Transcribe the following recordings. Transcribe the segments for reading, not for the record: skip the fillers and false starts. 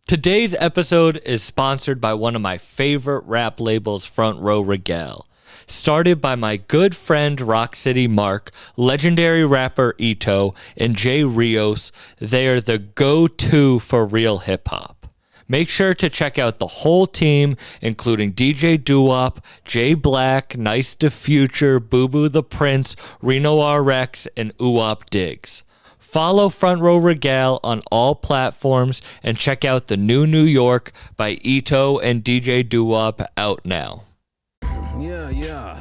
Today's episode is sponsored by one of my favorite rap labels, Front Row Regale. Started by my good friend Rock City Mark, legendary rapper Ito, and Jay Rios, they are the go-to for real hip-hop. Make sure to check out the whole team, including DJ Doo-Wop, Jay Black, Nice to Future, Boo Boo the Prince, Reno RX, and Uwop Diggs. Follow Front Row Regale on all platforms and check out the new New York by Ito and DJ Doo-Wop out now. Yeah.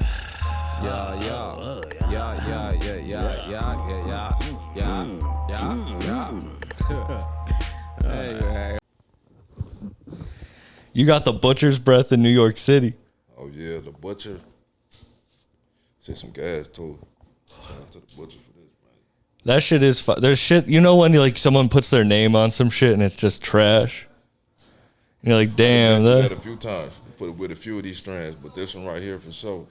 Hey. You got the butcher's breath in New York City. Oh yeah, the butcher. Shit, some gas too. Shout out to the butcher for this, man. That shit is fun. There's shit, you know when like someone puts their name on some shit and it's just trash? And you're like, damn. I did that a few times. Put it with a few of these strands, but this one right here for sure.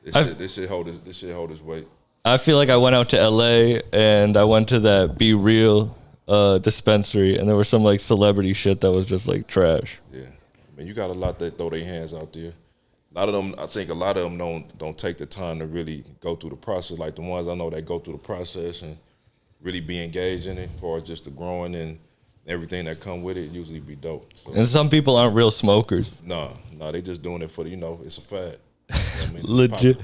This shit hold its weight. I feel like I went out to LA and I went to that Be Real dispensary and there was some like celebrity shit that was just like trash. Yeah. I mean, you got a lot that throw their hands out there. A lot of them, I think a lot of them don't take the time to really go through the process. Like the ones I know that go through the process and really be engaged in it, as far as just the growing and everything that come with it, usually be dope. So, And some people aren't real smokers. nah, they just doing it for the, it's a fad. You know what I mean? Legit.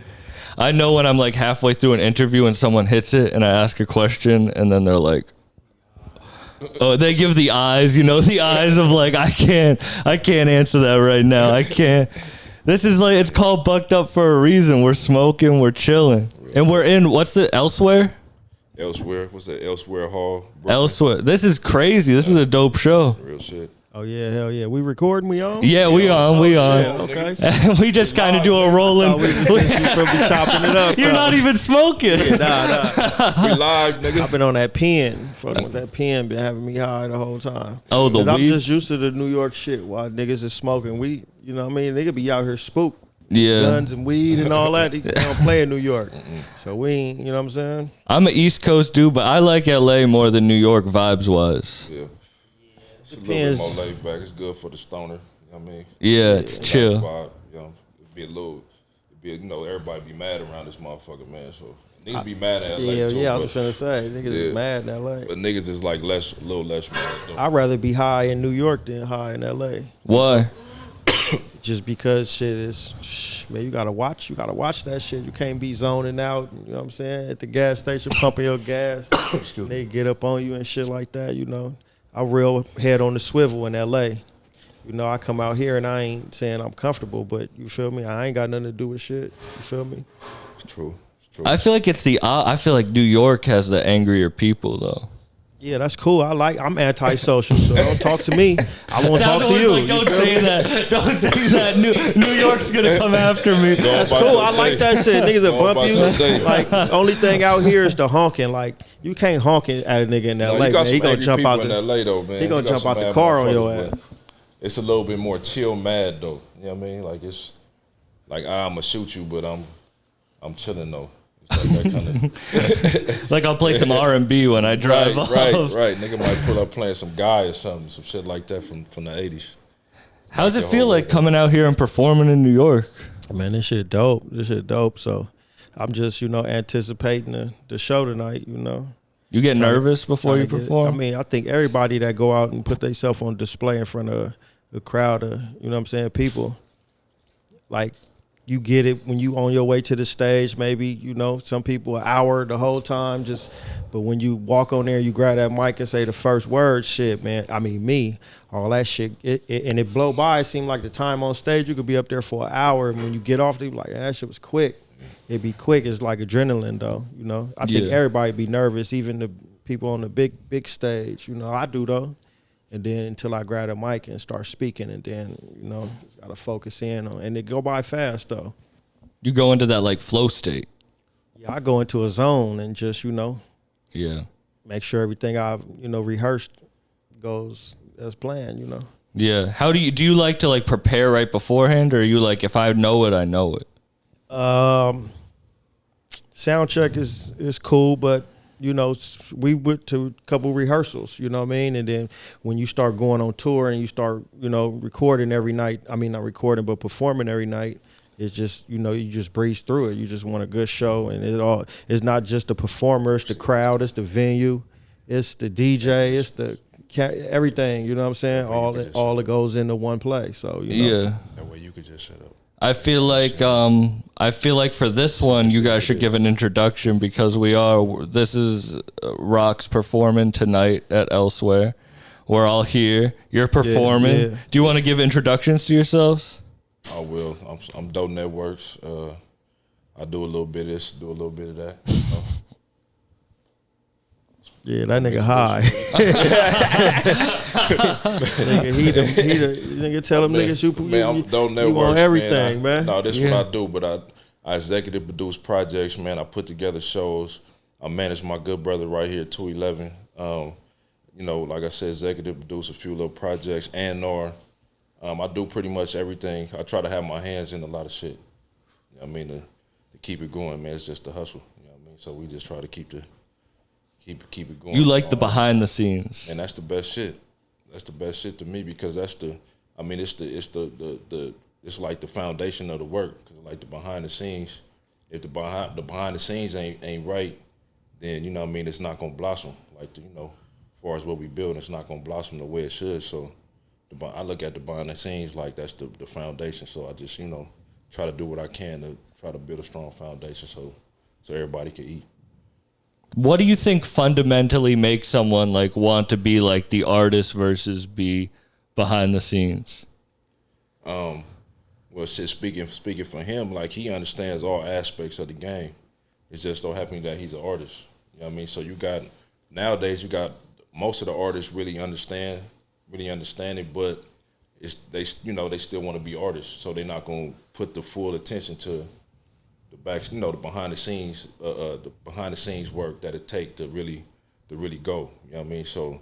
I know when I'm like halfway through an interview and someone hits it and I ask a question and then they're like, oh, they give the eyes, the eyes of like, I can't answer that right now. I can't. This is like, it's called Bucked Up for a reason. We're smoking, we're chilling. And we're in, what's the Elsewhere? Elsewhere. What's that? Elsewhere Hall. Brooklyn. Elsewhere. This is crazy. This is a dope show. Real shit. Oh yeah, hell yeah. We recording? We on? Yeah, we on. Okay. We just kind of do a rolling. We chopping it up. You're not even smoking. Yeah, nah. We live, nigga. I've been on that pen. Fucking with that pen, been having me high the whole time. Oh, the 'Cause I'm weed? just used to the New York shit while niggas is smoking weed. You know what I mean? They could be out here spooked. Yeah. Guns and weed and all that. They don't play in New York. So we ain't, you know what I'm saying? I'm an East Coast dude, but I like LA more than New York vibes was. Yeah. It's a Depends. little bit more laid back. It's good for the stoner. You know what I mean? Yeah, it's Nice chill. vibe, everybody be mad around this motherfucker, man. So niggas be mad at LA too. Yeah, I but, was trying to say. Niggas is mad in LA. but niggas is like a little less mad. Though. I'd rather be high in New York than high in LA. Why? Just because shit is, man, you gotta watch that shit. You can't be zoning out, you know what I'm saying, at the gas station pumping your gas. They get up on you and shit like that, I real head on the swivel in LA. I come out here and I ain't saying I'm comfortable, but you feel me? I ain't got nothing to do with shit. You feel me? It's true. I feel like I feel like New York has the angrier people though. Yeah, that's cool. I'm antisocial, so don't talk to me. I won't talk to you. Like, don't say that. Don't say that. New York's gonna come after me. That's cool. I like that shit. Niggas that bump you. Like, the only thing out here is the honking. Like, you can't honk at a nigga in LA, man. He gonna jump out in LA, though, man. He gonna jump out the car on your ass. It's a little bit more chill mad, though. You know what I mean? Like, it's like, I'm gonna shoot you, but I'm chilling, though. It's like that kind of. Like I'll play some R&B when I drive off. Right. Nigga might pull up playing some Guy or something, some shit like that from the 80s. How does it feel like coming out here and performing in New York? Man, this shit dope. So I'm just, anticipating the show tonight, You get nervous before you perform? I think everybody that go out and put themselves on display in front of a crowd of, people, like, you get it when you on your way to the stage, maybe, some people an hour the whole time, but when you walk on there, you grab that mic and say the first word, shit, man, all that shit, and it blow by. It seemed like the time on stage, you could be up there for an hour, and when you get off, you be like, that shit was quick. It'd be quick. It's like adrenaline, though, I think everybody be nervous, even the people on the big stage, I do, though. And then until I grab a mic and start speaking, and then, got to focus in on, and it go by fast, though. You go into that like flow state. Yeah, I go into a zone and just, Yeah. make sure everything I've, rehearsed goes as planned, Yeah. How do you like to like prepare right beforehand, or are you like, if I know it, I know it? Sound check is cool, but you know, we went to a couple rehearsals, you know what I mean? And then when you start going on tour and you start, you know, recording every night, I mean, not recording, but performing every night, it's just, you know, you just breeze through it. You just want a good show. And it's not just the performer, it's the crowd, it's the venue, it's the DJ, it's the everything, you know what I'm saying? All it goes into one place. So, you know. Yeah. That way you could just shut up. I feel like for this one, you guys should give an introduction because this is Roc's performing tonight at Elsewhere. We're all here. You're performing. Yeah. Do you want to give introductions to yourselves? I will. I'm Dope Networkz. I do a little bit of this, do a little bit of that. Yeah, that nigga high. nigga tell them niggas you want everything, man. No, this is what I do, but I executive produce projects, man. I put together shows. I manage my good brother right here, 211. You know, like I said, executive produce a few little projects I do pretty much everything. I try to have my hands in a lot of shit. You know what I mean? To keep it going, man. It's just the hustle. You know what I mean? So we just try to keep it going. You like the behind the scenes. And that's the best shit. That's the best shit to me because it's like the foundation of the work. Cause like the behind the scenes, if the behind the scenes ain't right, then you know what I mean, it's not gonna blossom. Like you know, as far as what we build, it's not gonna blossom the way it should. So I look at the behind the scenes like that's the foundation. So I just, you know, try to do what I can to try to build a strong foundation so everybody can eat. What do you think fundamentally makes someone like want to be like the artist versus be behind the scenes? Well, shit, speaking for him, like he understands all aspects of the game. It's just so happening that he's an artist. You know what I mean? So nowadays you got most of the artists really understand it, but they still want to be artists. So they're not gonna put the full attention to the behind the scenes work that it take to really go. You know what I mean? So,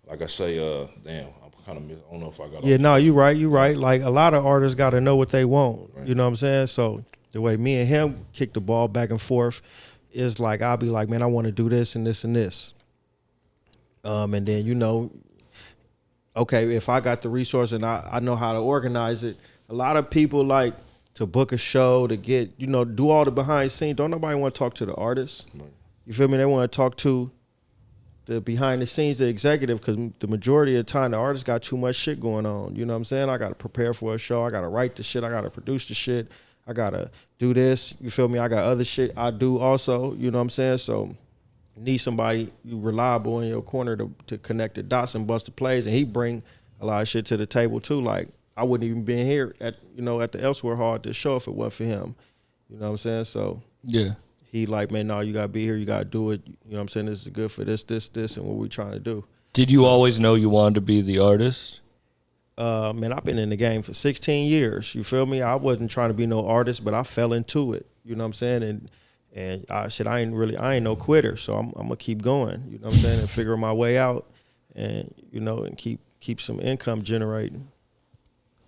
like I say, damn, I'm kind of I don't know if I got. Yeah, no, you right. Like a lot of artists got to know what they want. Right. You know what I'm saying? So the way me and him kick the ball back and forth is like I'll be like, man, I want to do this and this and this. And then you know, okay, if I got the resource and I know how to organize it, a lot of people like to book a show, to get, you know, do all the behind the scenes. Don't nobody want to talk to the artist. Right. You feel me? They want to talk to the behind the scenes, the executive, because the majority of the time the artist got too much shit going on. You know what I'm saying? I got to prepare for a show. I got to write the shit. I got to produce the shit. I got to do this. You feel me? I got other shit I do also. You know what I'm saying? So you need somebody reliable in your corner to connect the dots and bust the plays. And he bring a lot of shit to the table too. Like, I wouldn't even been here at the Elsewhere Hall at this show if it wasn't for him. You know what I'm saying? So yeah, he like, man, no, you gotta be here, you gotta do it. You know what I'm saying? This is good for this, and what we trying to do. Did you always know you wanted to be the artist? Man, I've been in the game for 16 years. You feel me? I wasn't trying to be no artist, but I fell into it. You know what I'm saying? And I ain't no quitter. So I'm gonna keep going. You know what I'm saying? And figure my way out, and and keep some income generating.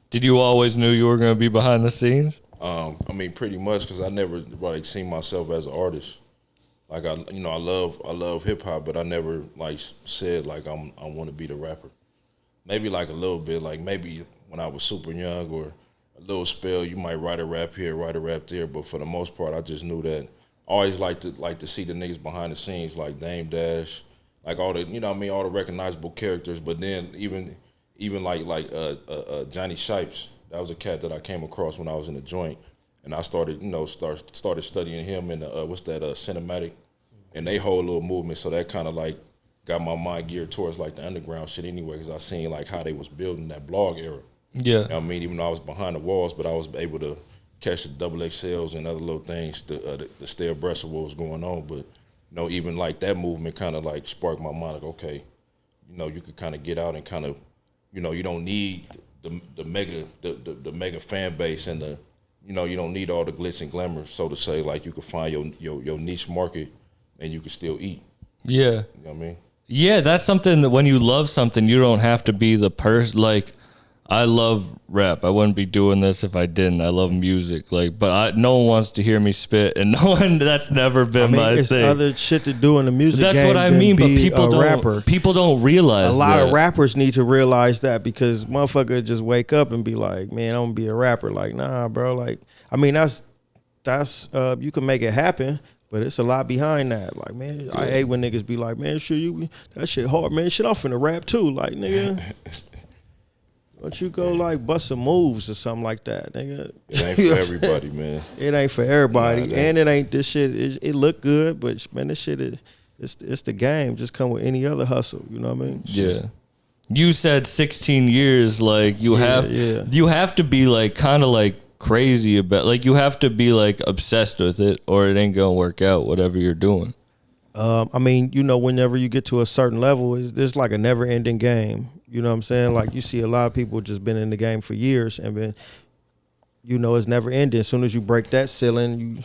Did you always knew you were going to be behind the scenes? I mean, pretty much, because I never like seen myself as an artist. Like I love hip hop, but I never like said like I want to be the rapper. Maybe like a little bit, like maybe when I was super young or a little spell, you might write a rap here, write a rap there. But for the most part, I just knew that. I always like to see the niggas behind the scenes, like Dame Dash, like all the all the recognizable characters. But then even like Johnny Shipes, that was a cat that I came across when I was in the joint, and I started started studying him in the cinematic, and they whole little movement. So that kind of like got my mind geared towards like the underground shit anyway, because I seen like how they was building that blog era. Yeah, you know what I mean, even though I was behind the walls, but I was able to catch the XXLs and other little things to stay abreast of what was going on. But even like that movement kind of like sparked my mind. Like, okay, you could kind of get out and kind of. You don't need the mega fan base and you don't need all the glitz and glamour, so to say. Like you can find your niche market and you can still eat. Yeah. You know what I mean? Yeah, that's something that when you love something, you don't have to be the person. Like, I love rap. I wouldn't be doing this if I didn't. I love music. Like, but no one wants to hear me spit, and no one. That's never been my it's thing. other shit to do in the music That's game what I than mean. But be people a don't. rapper. People don't realize A lot that. of rappers need to realize that, because motherfucker just wake up and be like, man, I'm gonna be a rapper. Like, nah, bro. Like, I mean, that's you can make it happen, but it's a lot behind that. Like, man, I hate when niggas be like, man, sure that shit hard, man. Shit, I'm finna rap too. Like, nigga, why don't you go like bust some moves or something like that, nigga? It ain't for everybody, man. It ain't for everybody, Nah, and it ain't this shit. It look good, but man, this shit it's the game. Just come with any other hustle. You know what I mean? Yeah. You said 16 years. Like you have to be like kind of like crazy about, like you have to be like obsessed with it, or it ain't gonna work out. Whatever you're doing. I mean, you know, whenever you get to a certain level, it's like a never-ending game. You know what I'm saying? Like, you see a lot of people just been in the game for years and been, you know, it's never ending. As soon as you break that ceiling,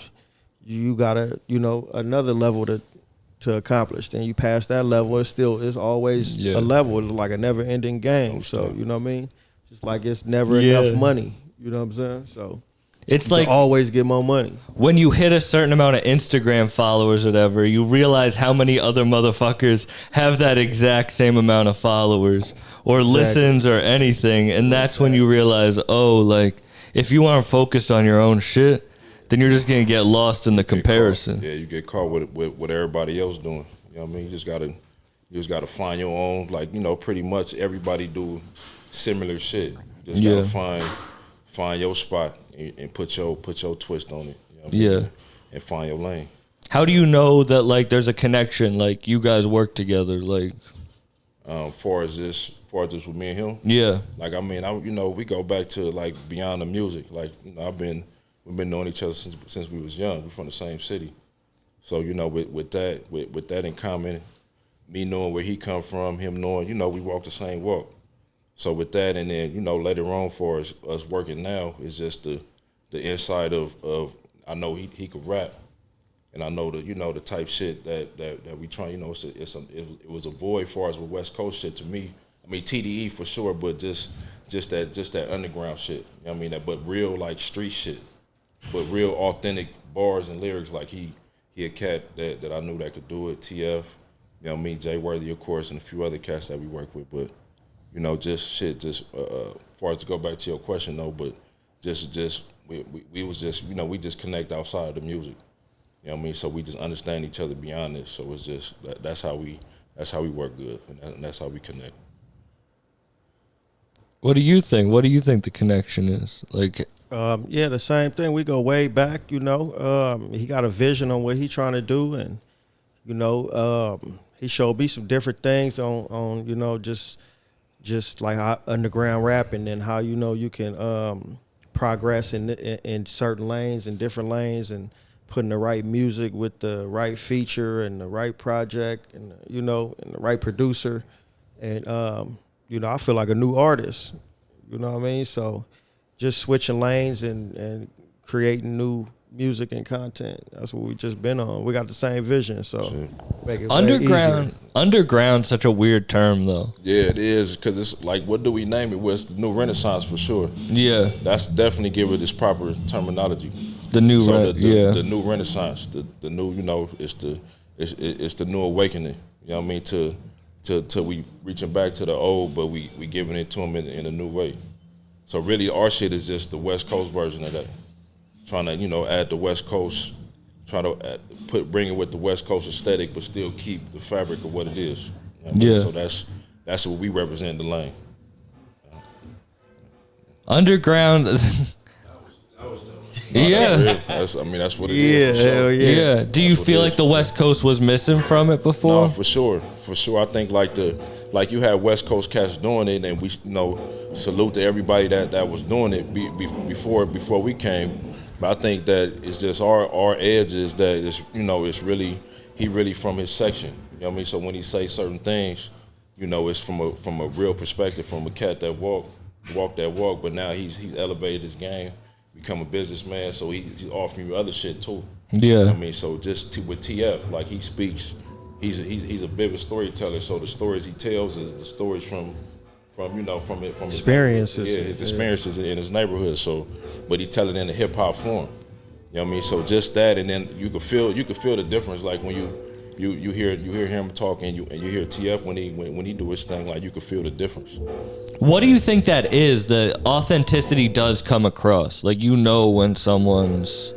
you got another level to accomplish. Then you pass that level, it's always a level, like a never-ending game. So, you know what I mean? Just like it's never enough money. You know what I'm saying? So it's you like can always get more money. When you hit a certain amount of Instagram followers or whatever, you realize how many other motherfuckers have that exact same amount of followers or listens or anything. And that's when you realize, oh, like, if you aren't focused on your own shit, then you're just going to get lost in the comparison. Yeah, you get caught with what everybody else doing. You know what I mean? You just gotta find your own, like, you know, pretty much everybody do similar shit. You just gotta find your spot and put your twist on it. You know what I mean? And find your lane. How do you know that, like, there's a connection, like, you guys work together, like? Far as this with me and him? Yeah. Like, I mean, you know, we go back to, like, beyond the music. Like, you know, we've been knowing each other since we was young. We're from the same city. So, you know, with that in common, me knowing where he come from, him knowing, you know, we walk the same walk. So with that, and then, you know, later on for us working now, is just the insight of I know he could rap, and I know the type shit that we try. You know, it was a void far as with West Coast shit to me. I mean, TDE for sure, but just that underground shit. You know what I mean? But real like street shit, but real authentic bars and lyrics. Like he a cat that I knew that could do it. TF, you know what I mean? Jay Worthy, of course, and a few other cats that we work with, but. You know, far as to go back to your question though, but we was just, you know, we just connect outside of the music. You know what I mean? So we just understand each other beyond this. So it's just that's how we work good, and that's how we connect. What do you think? What do you think the connection is? Like, the same thing. We go way back. You know, he got a vision on what he trying to do, and you know, he showed me some different things on you know just like how underground rapping and how, you know, you can progress in certain lanes and different lanes, and putting the right music with the right feature and the right project, and you know, and the right producer, and you know, I feel like a new artist. You know what I mean? So just switching lanes and creating new music and content. That's what we just been on. We got the same vision, so make it underground's such a weird term though. Yeah, it is, because it's like, what do we name it? Well, it's the new Renaissance for sure. Yeah, that's definitely give it its proper terminology. The new the new Renaissance, the new, you know, it's the new awakening. You know what I mean? To we reaching back to the old, but we giving it to them in a new way. So really, our shit is just the West Coast version of that. Trying to, you know, add the West Coast, trying to bring it with the West Coast aesthetic, but still keep the fabric of what it is. You know what I mean? So that's what we represent in the lane. Underground. Yeah. That's what it is. Yeah, hell yeah. Yeah. Do you feel like the West Coast was missing from it before? No, for sure. I think like you had West Coast cats doing it, and we, you know, salute to everybody that was doing it before we came. But I think that it's just our edge is that it's, you know, it's really, he really from his section. You know what I mean? So when he say certain things, you know, it's from a real perspective, from a cat that walk that walk, but now he's elevated his game, become a businessman, so he's offering you other shit too. Yeah. You know what I mean? So just with TF, like he speaks, he's a vivid storyteller, so the stories he tells is the stories from from Experiences. his experiences in his neighborhood. So, but he tell it in a hip hop form. You know what I mean? So just that, and then you could feel the difference. Like when you hear him talking, and you hear TF when he do his thing. Like you could feel the difference. What do you think that is? The authenticity does come across. Like you know when someone's.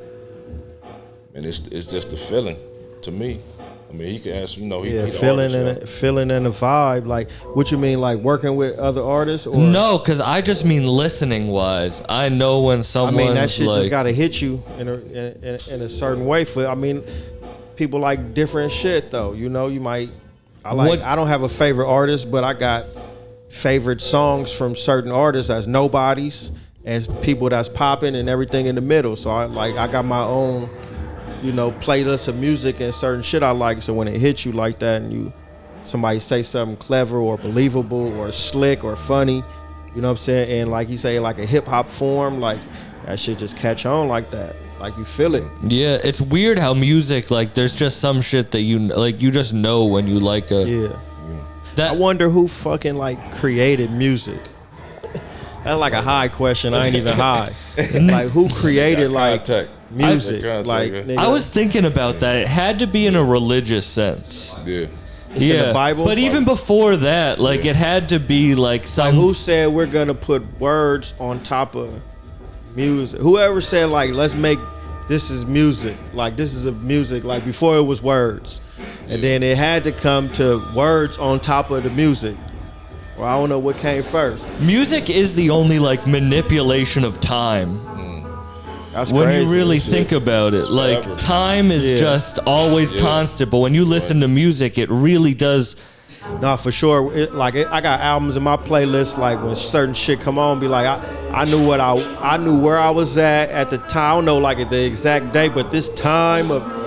And it's just the feeling to me. I mean, he can answer. You know, he feeling and the vibe. Like, what you mean, like working with other artists? Or? No, because I just mean listening wise. I know when someone. I mean, that shit just gotta hit you in a certain way. People like different shit though. You know, you might. I don't have a favorite artist, but I got favorite songs from certain artists as nobodies, as people that's popping, and everything in the middle. So I got my own. You know, playlist of music and certain shit I like. So when it hits you like that, and somebody say something clever or believable or slick or funny, you know what I'm saying? And like you say, like a hip hop form, like that shit just catch on like that. Like you feel it. Yeah, it's weird how music, like there's just some shit that you just know when you like a. Yeah. I wonder who fucking like created music. That's like a high question. I ain't even high. Like who created like music? Like nigga. I was thinking about that. It had to be in a religious sense. Yeah. It's in the Bible. But even before that, like it had to be like some. Like who said we're gonna put words on top of music? Whoever said like let's make this is music. Like this is a music. Like before it was words, and then it had to come to words on top of the music. Well, I don't know what came first. Music is the only like manipulation of time. That's when crazy. You really think about it, like time is just always constant. But when you listen to music, it really does. No, for sure. I got albums in my playlist. Like when certain shit come on, be like I knew I knew where I was at the time. I don't know like at the exact date, but this time of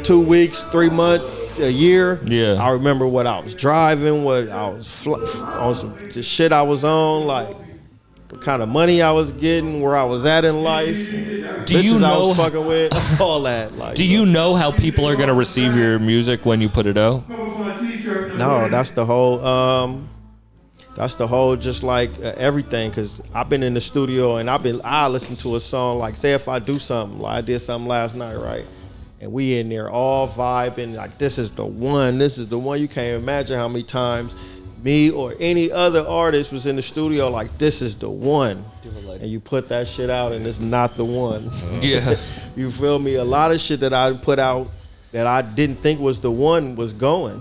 2 weeks, 3 months, a year. Yeah. I remember what I was driving, what I was on the shit I was on, like what kind of money I was getting, where I was at in life, bitches I was fucking with, all that. Like, do you know how people are gonna receive your music when you put it out? No, that's the whole just like everything. Cause I've been in the studio and I listen to a song like say if I do something, like I did something last night, right? And we in there all vibing, like this is the one. You can't imagine how many times me or any other artist was in the studio like this is the one. And you put that shit out and it's not the one. Yeah. You feel me? A lot of shit that I put out that I didn't think was the one was going.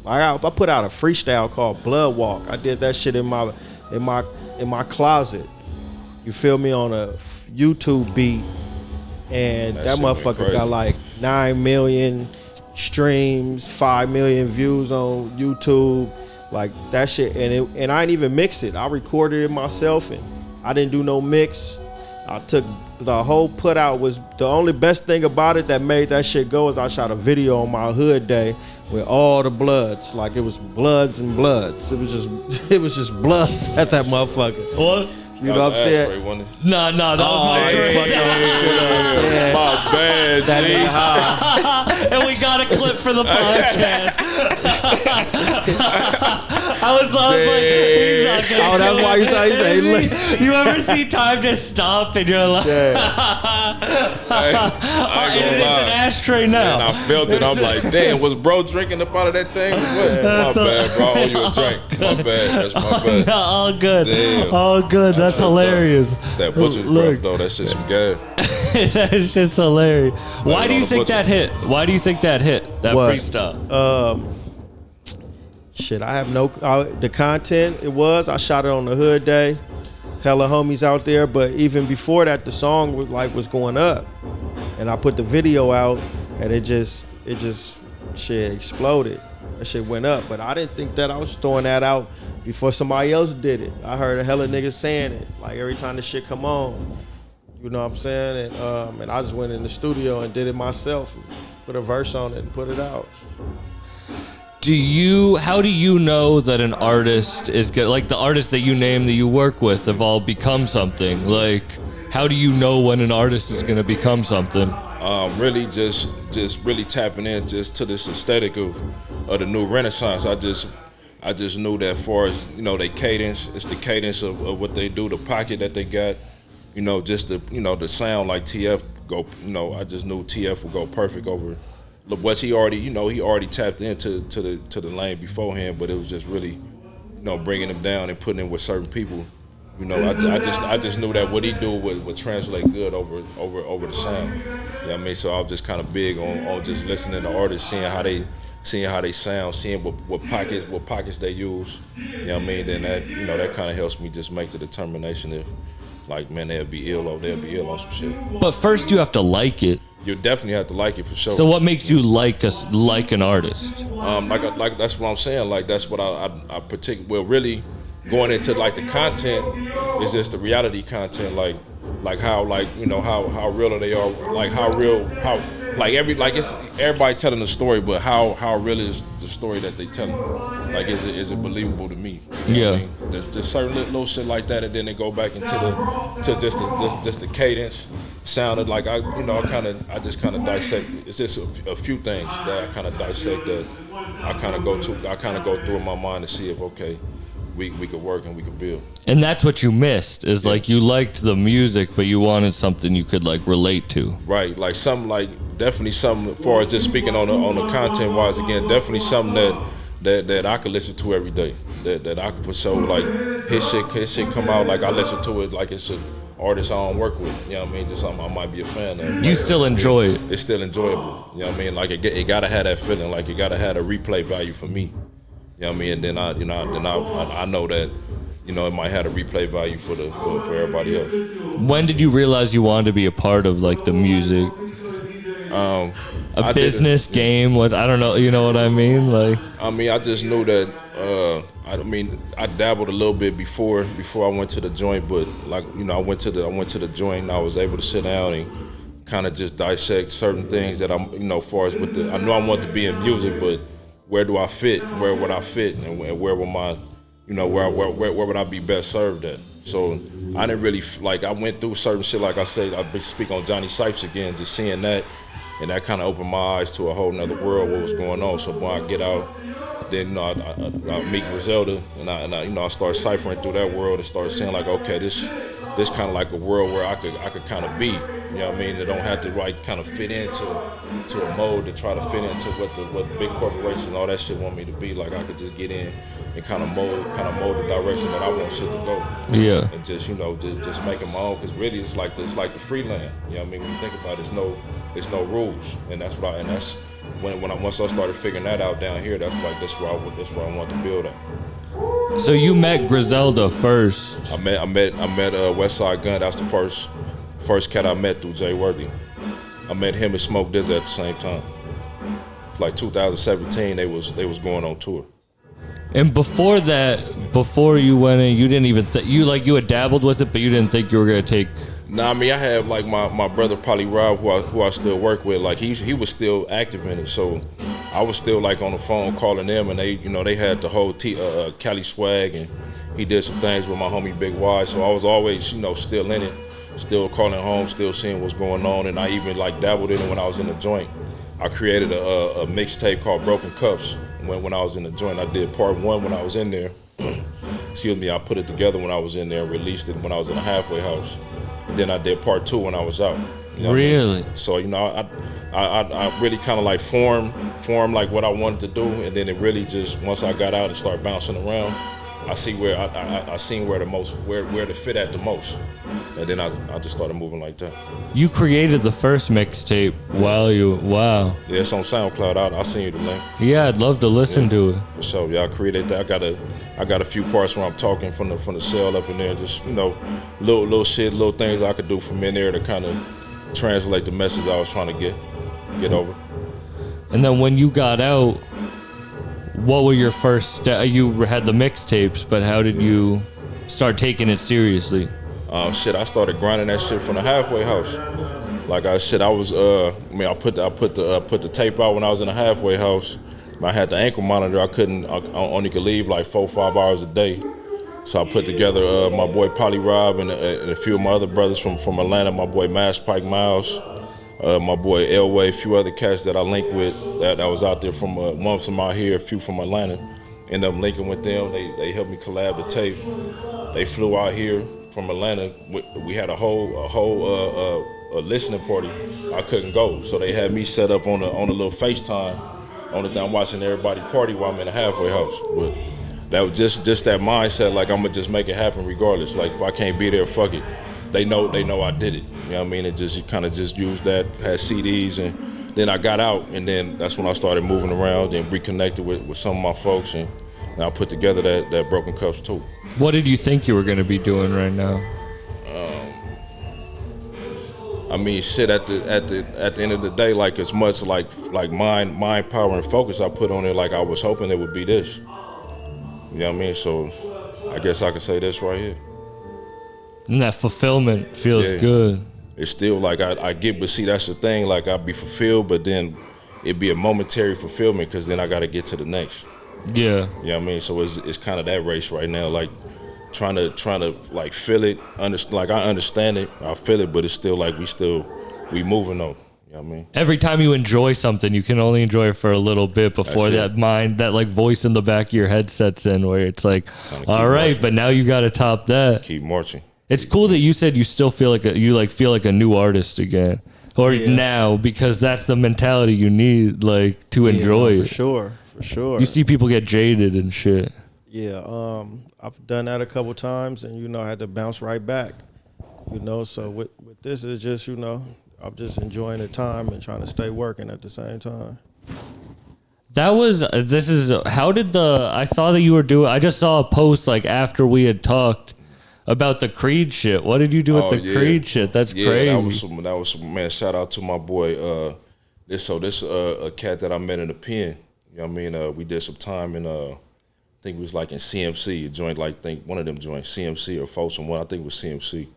I put out a freestyle called Blood Walk. I did that shit in my closet. You feel me? On a YouTube beat. And that motherfucker got like 9 million streams, 5 million views on YouTube, like that shit. And I didn't even mix it. I recorded it myself, and I didn't do no mix. I took the whole put out. Was the only best thing about it that made that shit go is I shot a video on my hood day with all the bloods, like it was bloods and bloods. It was just bloods at that motherfucker. What? You know what I'm saying? No, that was my drink. My bad, G. And we got a clip for the podcast. I was like, he's not gonna that's why you say, you ever see time just stop and you're like, I ain't gonna it's lie. an ashtray now. And I felt it. I'm like, damn, was bro drinking up out of that thing? What? My bad, bro. I owe you a drink. My bad. That's my bad. No, all good. Damn. All good. That's hilarious. It's that butcher's breath, though. That shit's some good. That shit's hilarious. Why do you think that hit? Why do you think that hit? That What? freestyle? Shit, I have no the content. I shot it on the hood day, hella homies out there. But even before that, the song was going up, and I put the video out, and it just shit exploded. That shit went up. But I didn't think that I was throwing that out before somebody else did it. I heard a hella niggas saying it like every time the shit come on. You know what I'm saying? And I just went in the studio and did it myself, put a verse on it and put it out. How do you know that an artist is good? Like the artists that you name that you work with have all become something. Like, how do you know when an artist is gonna become something? Really just really tapping in just to this aesthetic of the new Renaissance. I just I just knew that far as, they cadence, it's the cadence of what they do, the pocket that they got, just the sound like TF go, I just knew TF would go perfect over. Look, what's he already tapped into the lane beforehand, but it was just really, bringing him down and putting him with certain people. I just knew that what he do would translate good over the sound. You know what I mean? So I was just kind of big on just listening to artists, seeing how they sound, seeing what pockets they use. You know what I mean? Then that that kind of helps me just make the determination if, like, man, they'll be ill on some shit. But first you have to like it. You definitely have to like it for sure. So what makes you like an artist? Like that's what I'm saying. Like that's what I particularly, well, really going into like the content is just the reality content. Like how how real they are. Like how it's everybody telling a story, but how real is the story that they telling? Like is it believable to me? You know what I mean? There's just certain little shit like that, and then they go back into just the cadence. Sounded like I just kind of dissect. It's just a few things that I kind of dissect that I kind of go through in my mind to see if we could work and we could build. And that's what you missed is like you liked the music, but you wanted something you could like relate to. Right, like definitely something. As far as just speaking on the content wise, again, definitely something that I could listen to every day. That I could, so like his shit come out, like I listen to it like it's a artist I don't work with, you know what I mean? Just something I might be a fan of. You still enjoy it. It's still enjoyable, you know what I mean? Like it gotta have that feeling, like it gotta have a replay value for me, you know what I mean? And then I know that, it might have a replay value for everybody else. When did you realize you wanted to be a part of like the music? A business game was, I don't know, you know what I mean? Like, I just knew that. I dabbled a little bit before I went to the joint, but like I went to the joint and I was able to sit down and kind of just dissect certain things that I'm, far as with I know I want to be in music, but where do I fit? Where would I fit? And where would my, where would I be best served at? So I didn't really I went through certain shit. Like I said, I speak on Johnny Sipes again, just seeing that, and that kind of opened my eyes to a whole nother world, what was going on. So when I get out, then I meet Griselda, and I start ciphering through that world and start saying like, okay, this kind of like a world where I could kind of be, you know what I mean? It don't have to kind of fit into a mold to try to fit into what big corporations and all that shit want me to be. Like I could just get in and kind of mold the direction that I want shit to go. Yeah. And just just make it my own, because really it's like the free land. You know what I mean? When you think about it, it's no rules, and that's once I started figuring that out down here, that's where I want to build at. So you met Griselda first. I met Westside Gun. That's the first cat I met through Jay Worthy. I met him and Smoke Dizzy at the same time. Like 2017, they was going on tour. And before that, before you went in, you didn't even you had dabbled with it, but you didn't think you were gonna take. Nah, I had like my brother Polly Rob, who I still work with. Like he was still active in it, so I was still like on the phone calling them, and they had the whole Cali swag, and he did some things with my homie Big Y. So I was always still in it, still calling home, still seeing what's going on, and I even like dabbled in it when I was in the joint. I created a mixtape called Broken Cups when I was in the joint. I did part 1 when I was in there. Excuse me, I put it together when I was in there, released it when I was in a halfway house. And then I did part 2 when I was out. Really? So I really kind of like formed like what I wanted to do, and then it really just, once I got out and started bouncing around, I see where I seen where to fit at the most, and then I just started moving like that. You created the first mixtape wow. Yeah, it's on SoundCloud. I'll send you the link. Yeah, I'd love to listen to it. For sure. Yeah, I created that. I got a few parts where I'm talking from the cell up in there. Just little shit, little things I could do from in there to kind of translate the message I was trying to get over. And then when you got out, what were your first you had the mixtapes, but how did you start taking it seriously? I started grinding that shit from the halfway house. Like I said, I was I put the tape out when I was in the halfway house. I had the ankle monitor. I only could leave like 4-5 hours a day. So I put together my boy Polly Rob and a few of my other brothers from Atlanta, my boy Mash Pike Miles, my boy Elway, a few other cats that I linked with that was out there from one from out here, a few from Atlanta. Ended up linking with them. They helped me collab the tape. They flew out here from Atlanta. We had a whole listening party. I couldn't go, so they had me set up on a little FaceTime. On the thing, I'm watching everybody party while I'm in the halfway house. But that was just that mindset. Like, I'm gonna just make it happen regardless. Like, if I can't be there, fuck it. They know I did it. You know what I mean? It just, you kind of just used that, had CDs, and then I got out, and then that's when I started moving around and reconnected with some of my folks, and I put together that Broken Cups too. What did you think you were going to be doing right now? I mean, shit. At the end of the day, like, as much like mind, power, and focus I put on it, like, I was hoping it would be this. You know what I mean? So I guess I could say this right here. And that fulfillment feels good. It's still like I get, but see, that's the thing. Like, I'd be fulfilled, but then it'd be a momentary fulfillment because then I got to get to the next. Yeah. You know what I mean? So it's kind of that race right now. Like, trying to like feel it, like, I understand it, I feel it, but it's still like we moving though. You know what I mean? Every time you enjoy something, you can only enjoy it for a little bit before that mind, that like voice in the back of your head sets in, where it's like, all right, marching. But now you got to top that. Keep marching. It's cool that you said you still feel like feel like a new artist again, or now, because that's the mentality you need, like, to enjoy it. For sure. You see people get jaded and shit. Yeah, I've done that a couple times, and I had to bounce right back. So with this, is just I'm just enjoying the time and trying to stay working at the same time. I saw that you were doing, I just saw a post like after we had talked about the Creed shit. What did you do with the Creed shit? That's crazy. That was some, man, shout out to my boy. This a cat that I met in the pen. You know what I mean? We did some time in I think it was like in CMC, a joint, like, think one of them joints, CMC or Folsom one, I think it was CMC.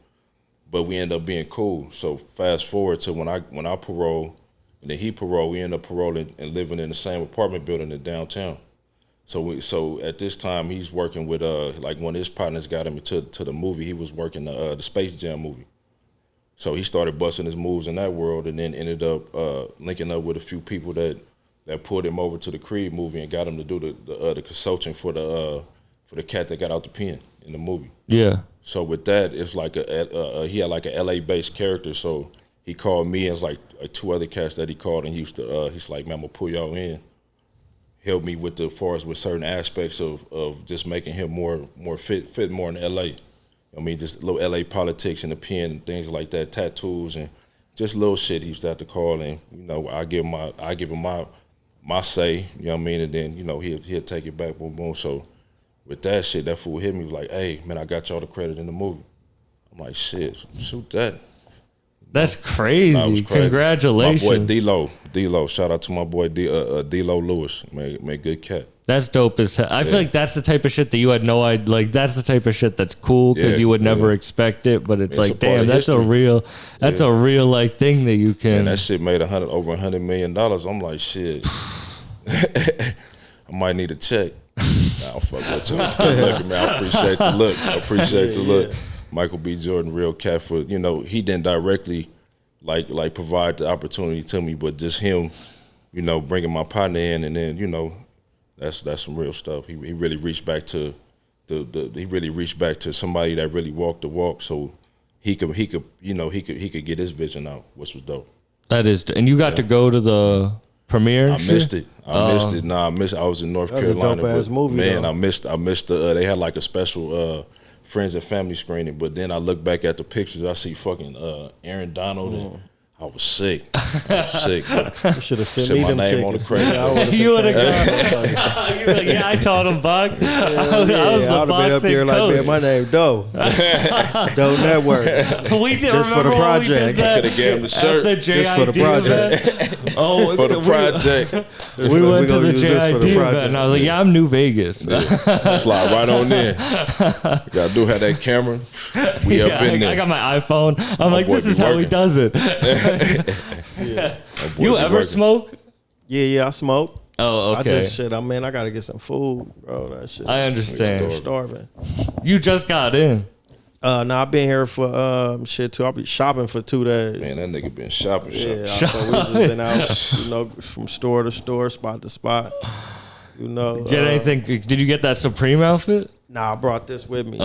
But we ended up being cool. So fast forward to when I paroled, and then he paroled, we ended up paroling and living in the same apartment building in downtown. So at this time, he's working with, like, one of his partners got him to the movie. He was working the Space Jam movie. So he started busting his moves in that world, and then ended up linking up with a few people that pulled him over to the Creed movie and got him to do the consulting for the cat that got out the pen in the movie. Yeah. So with that, it's like he had like a LA based character. So he called me and like two other cats that he called, and he's like, man, I'm gonna pull y'all in, help me with with certain aspects of just making him more fit more in LA. I mean, just little LA politics in the pen and things like that, tattoos and just little shit he used to have to call, and I give him my say, you know what I mean, and then he'll take it back, boom boom. So with that shit, that fool hit me, was like, hey man, I got y'all the credit in the movie. I'm like, shit, shoot that. That's crazy. That was crazy. Congratulations. My boy D-Lo, shout out to my boy D-Lo Lewis, man, good cat. That's dope as hell. I feel like that's the type of shit that you had no idea. Like, that's the type of shit that's cool because you would never expect it. But it's like, damn, that's a real like thing that you can. And that shit made over $100 million. I'm like, shit, I might need a check. Nah, fuck with you. Look, man, I appreciate the look. Michael B. Jordan, real cat. For he didn't directly like provide the opportunity to me, but just him, bringing my partner in, and then that's some real stuff. He really reached back to somebody that really walked the walk, so he could get his vision out, which was dope. That is, and you got to go to the premiere. I missed it. I was in North Carolina. That was a dope-ass movie, man, though. I missed the. They had like a special friends and family screening, but then I look back at the pictures. I see fucking Aaron Donald and. I was sick. You should have sent me my them name tickets. on the credit. You would have gone. You like, I taught him, Buck. I was the been up there coach. like, man, my name Doe. Doe Networkz. We did. Just for the project. I could have gave him the shirt. At the JID Just for the project. event. Oh, for the project. We went to the JID event, and I was like, yeah, I'm New Vegas. Slide right on in. Y'all do have that camera. We up in there. I got my iPhone. I'm like, this is how he does it. You ever smoke? Yeah, I smoke. Oh, okay. I gotta get some food, bro. That shit. I understand. I'm starving. You just got in. I've been here for too. I'll be shopping for 2 days. Man, that nigga been shopping. Yeah, so we just been out, from store to store, spot to spot. You know, Get anything? Did you get that Supreme outfit? Nah, I brought this with me.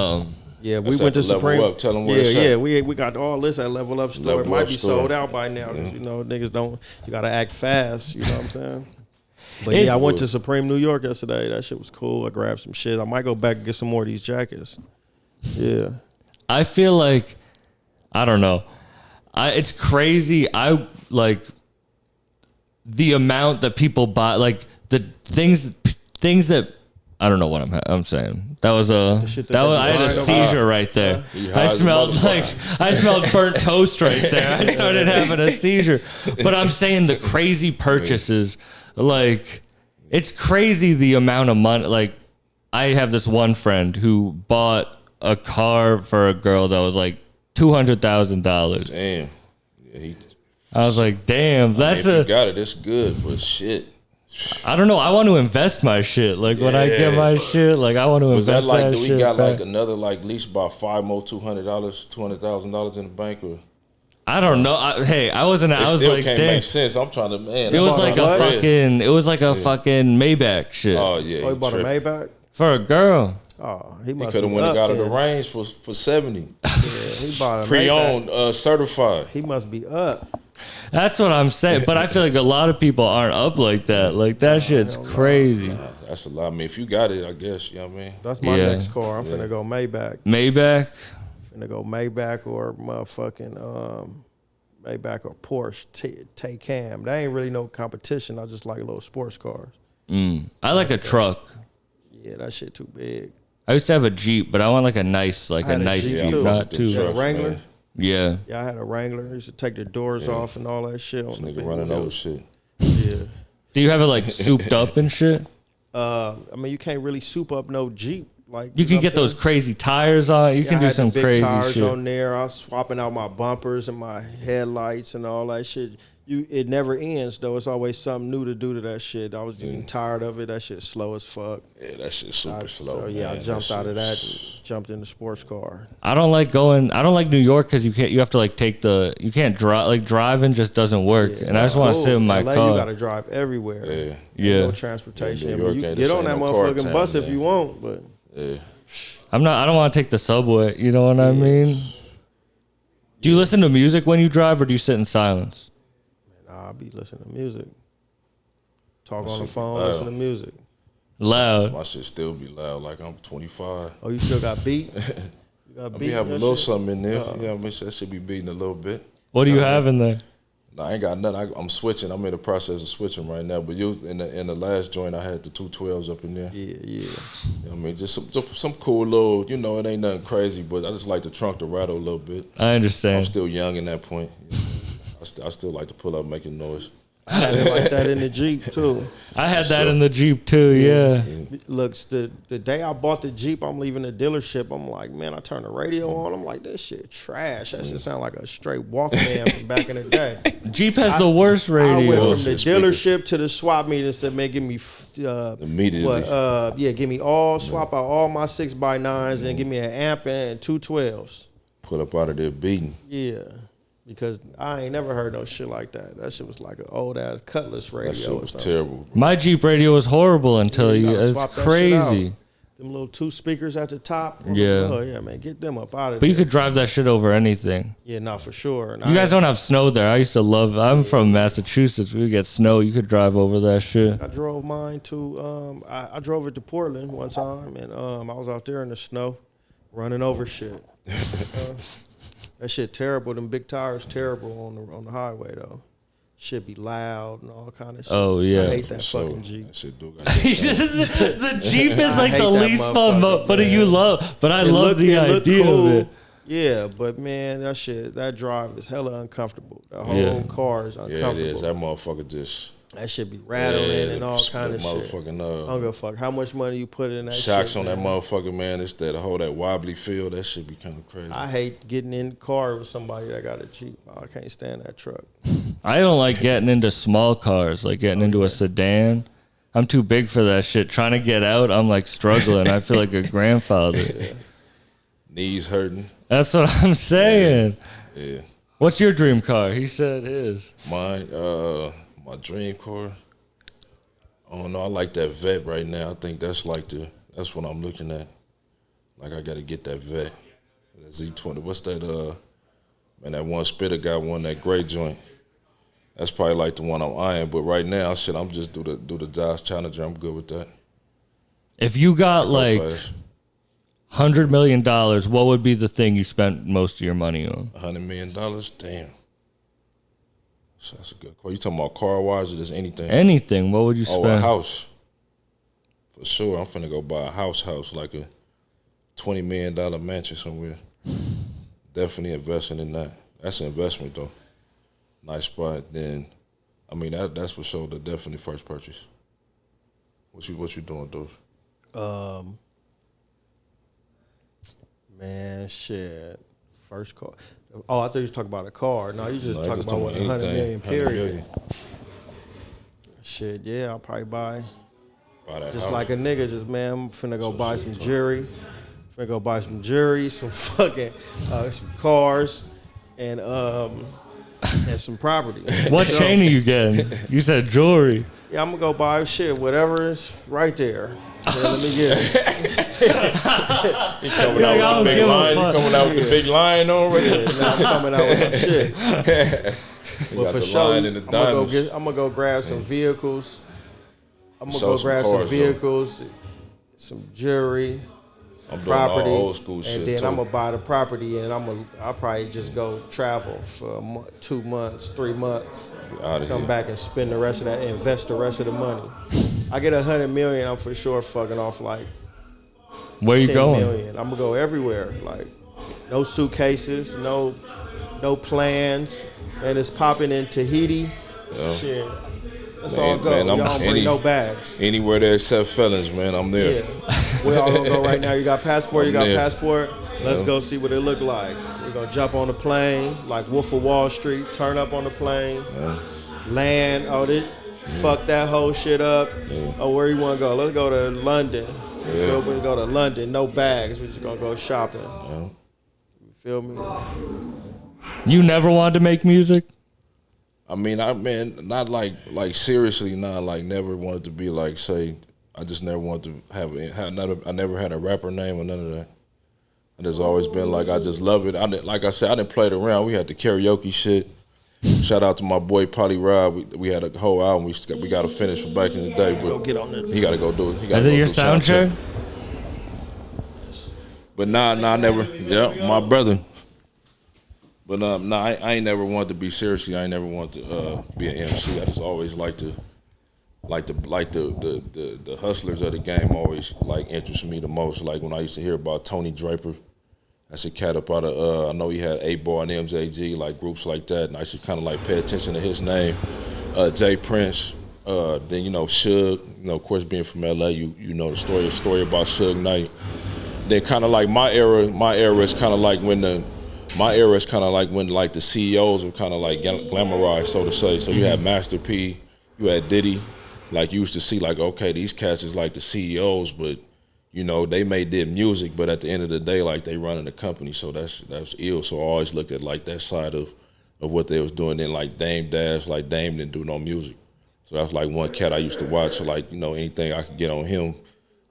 Yeah, we That's went at to the Level Supreme. Up. Tell 'em where it's yeah, at. we got all this at Level Up store. Level It might Up be store. sold out by now. 'Cause, you know, niggas don't. You gotta act fast. You know what I'm saying? But It yeah, I went would. to Supreme New York yesterday. That shit was cool. I grabbed some shit. I might go back and get some more of these jackets. Yeah. I feel like I don't know. It's crazy. I like the amount that people buy, like the things that I don't know what I'm saying. That was shit that I had a they seizure right there. You I high as a smelled motherfucker. I smelled burnt toast right there. I started having a seizure. But I'm saying the crazy purchases, like it's crazy the amount of money. Like I have this one friend who bought a car for a girl that was like $200,000. Damn. Yeah, I was like, damn, that's if you got it, it's good, but shit. I don't know. I want to invest my shit. Like when I get my shit, like I want to Was invest that like, that do we shit got like back. another, like, at least about $5 more, $200,000 in the bank? Or I don't know. I wasn't. I it was still like, can't damn. make sense. I'm trying to, man. It was that's like a a lot of fucking. It was like a fucking Maybach shit Oh, yeah. Oh, you he bought a tripping. Maybach? for a girl. Oh, he He must could have be went and up got her the then. range for 70. Yeah, he bought a Maybach. Pre-owned, certified. He must be up. That's what I'm saying. But I feel like a lot of people aren't up like that. Like that shit's crazy. That's a lot. I mean, if you got it, I guess, you know what I mean? That's my Yeah. next car. I'm finna go Maybach. Maybach. Finna go Maybach or motherfucking Maybach or Porsche Taycan. That ain't really no competition. I just like little sports cars. I like a truck. Yeah, that shit too big. I used to have a Jeep, but I want like a nice, I had a Jeep Jeep, too. not The too. trucks, Wrangler? man. Yeah. Yeah, I had a Wrangler. I used to take the doors off and all that shit. On This the nigga big running over wheels. shit. Yeah. Do you have it like souped up and shit? I mean, you can't really soup up no Jeep. Like You know can what get I'm those saying? crazy tires on. You Yeah, can I do had some the big crazy tires shit. on there. I was swapping out my bumpers and my headlights and all that shit. It never ends though. It's always something new to do to that shit. I was getting tired of it. That shit's slow as fuck. Yeah, that shit's super slow. So yeah, man. I jumped out of that shit- and jumped in the sports car. I don't like New York because you have to like you can't drive, like driving just doesn't work. And I just want to sit in my LA, car. You gotta drive everywhere. Yeah. Ain't Yeah. no transportation. Yeah, I New mean, York you ain't get the on that same no car motherfucking town, bus if man. you want, but Yeah. I don't want to take the subway. You know what I mean? Do you listen to music when you drive, or do you sit in silence? nah, I be listening to music. Talk on the shit phone, loud. listen to music. Loud. My shit still be loud like I'm 25. Oh, you still got beat? You got I beat be in having a your little shit? something in there. Yeah, I mean, that should be beating a little bit. What do you have in there? No, I ain't got nothing. I'm switching. I'm in the process of switching right now. But in the last joint, I had the 212s up in there. Yeah, yeah. You know what I mean, just some cool little, you know, it ain't nothing crazy, but I just like the trunk to rattle a little bit. I I'm understand. still young in that point. You know. I still like to pull up making noise. I had it like that in the Jeep too. I had that in the Jeep too. Yeah. Looks the day I bought the Jeep, I'm leaving the dealership. I'm like, man, I turned the radio on. I'm like, this shit trash. That shit sound like a straight Walkman from back in the day. Jeep has the worst I went radio. from the Speakers. dealership to the swap meet and said, man, give me Immediately. give me swap out all my 6x9s and give me an amp and 212s. Put up out of there beating. Yeah. Because I ain't never heard no shit like that. That shit was like an old ass Cutlass radio. That shit or was something. terrible. My Jeep radio was horrible until You you. gotta It's swap that shit crazy. out. Them little 2 speakers at the top. Yeah. Oh yeah, man, get them up out of But there. you could drive that shit over anything. Yeah, not for sure. And You guys don't have snow there. I used to love. I'm from Massachusetts. We would get snow. You could drive over that shit. I drove mine to. I drove it to Portland one time, and I was out there in the snow, running over shit. That shit terrible. Them big tires terrible on the highway though. Shit be loud and all kind of shit. Oh, yeah. I hate that So, fucking Jeep. that shit do got that The Jeep is like hate the that least fun, motherfucker, but man. you love. But I It love look- the it look idea cool. of it. Yeah, but man, that drive is hella uncomfortable. The whole Yeah. car is Yeah, it uncomfortable. is. That motherfucker just That shit be rattling and all kind of shit. I motherfucking don't give a fuck how much money you put in that shocks shit, on that man. motherfucker, man. It's that whole that wobbly feel. That shit be kind of crazy. I hate getting in the car with somebody that got a Jeep. I can't stand that truck. I don't like getting into small cars, like getting into a sedan. I'm too big for that shit. Trying to get out, I'm like struggling. I feel like a grandfather. Knees hurting. That's what I'm saying. Yeah. What's your dream car? He said his. My dream car. I don't know. I like that vet right now. I think that's that's what I'm looking at. Like I got to get that vet. That Z20. What's that? Man, that one spitter got one, that gray joint. That's probably like the one I'm eyeing. But right now, shit, I'm just do the Josh Challenger. I'm good with that. If you got like fast. $100 million, what would be the thing you spent most of your money on? $100 million? Damn. That's a good question. You talking about car-wise or just anything? Anything. What would you spend? Oh, a house. For sure. I'm finna go buy a house, like a $20 million mansion somewhere. Definitely investing in that. That's an investment, though. Nice spot. Then, I mean, that's for sure the definitely first purchase. What you doing, dude? Man, shit. First car. Oh, I thought you was talking about a car. No, you just talking just about talking 100 million, 100 period. million. Shit, yeah, I'll probably buy That just house. like a nigga. Just, man, I'm finna go buy some jewelry. Finna go buy some jewelry, some fucking, some cars, and some property. What chain are you getting? You said jewelry. Yeah, I'm gonna go buy shit, whatever is right there. Yeah, let me get it. You coming Yeah, I out don't with the big give a line? You fuck. coming out with the big line already? Yeah, now I'm coming out with some shit. You But got for the sure, line and the diamonds. I'm gonna go grab some vehicles. I'm gonna Show go some grab cars, some though. vehicles, some jewelry, I'm doing all property, old school and shit then too. I'm gonna buy the property, and I'll probably just go travel for 2 months, 3 months. Out of Come here. back and spend the rest of that, invest the rest of the money. I get 100 million, I'm for sure fucking off like Where you 10 going? million. I'm gonna go everywhere. Like no suitcases, no plans, and it's popping in Tahiti. Yeah. Shit, let's Man, all go. man, Y'all don't bring no bags. Anywhere they accept felons, man, I'm there. Yeah, we all gonna go right now. You got passport? You I'm got there. passport? Let's Yeah. go see what it look like. We're gonna jump on the plane, like Wolf of Wall Street. Turn up on the plane, land. Oh, fuck that whole shit up. Oh, where you wanna go? Let's go to London. You feel me? Go to London. No bags. We're just gonna go shopping. You feel me? You never wanted to make music? I mean, not like seriously, not like never wanted to be like say. I just never wanted to I never had a rapper name or none of that. And it's always been like I just love it. Like I said, I didn't play it around. We had the karaoke shit. Shout out to my boy Polly Rob. We had a whole album we got to finish from back in the day, but Get on it. he got to go do it. He gotta Is go it your do sound check? But nah, I never. Yeah, my brother. But I ain't never wanted to be seriously. I ain't never wanted to be an MC. I just always the hustlers of the game always like interested me the most. Like when I used to hear about Tony Draper, that's a cat up out of I know he had 8-Ball and MJG, like groups like that, and I used to kind of like pay attention to his name. Jay Prince, then Suge. Of course, being from LA, you know the story about Suge Knight. Then kind of like my era is kind of like when the CEOs were kind of like glamorized, so to say. So you had Master P, you had Diddy. Like you used to see like, okay, these cats is like the CEOs, but they did music, but at the end of the day, like they running the company. So that's ill. So I always looked at like that side of what they was doing. Then like Dame Dash, like Dame didn't do no music. So that's like one cat I used to watch. So like, anything I could get on him,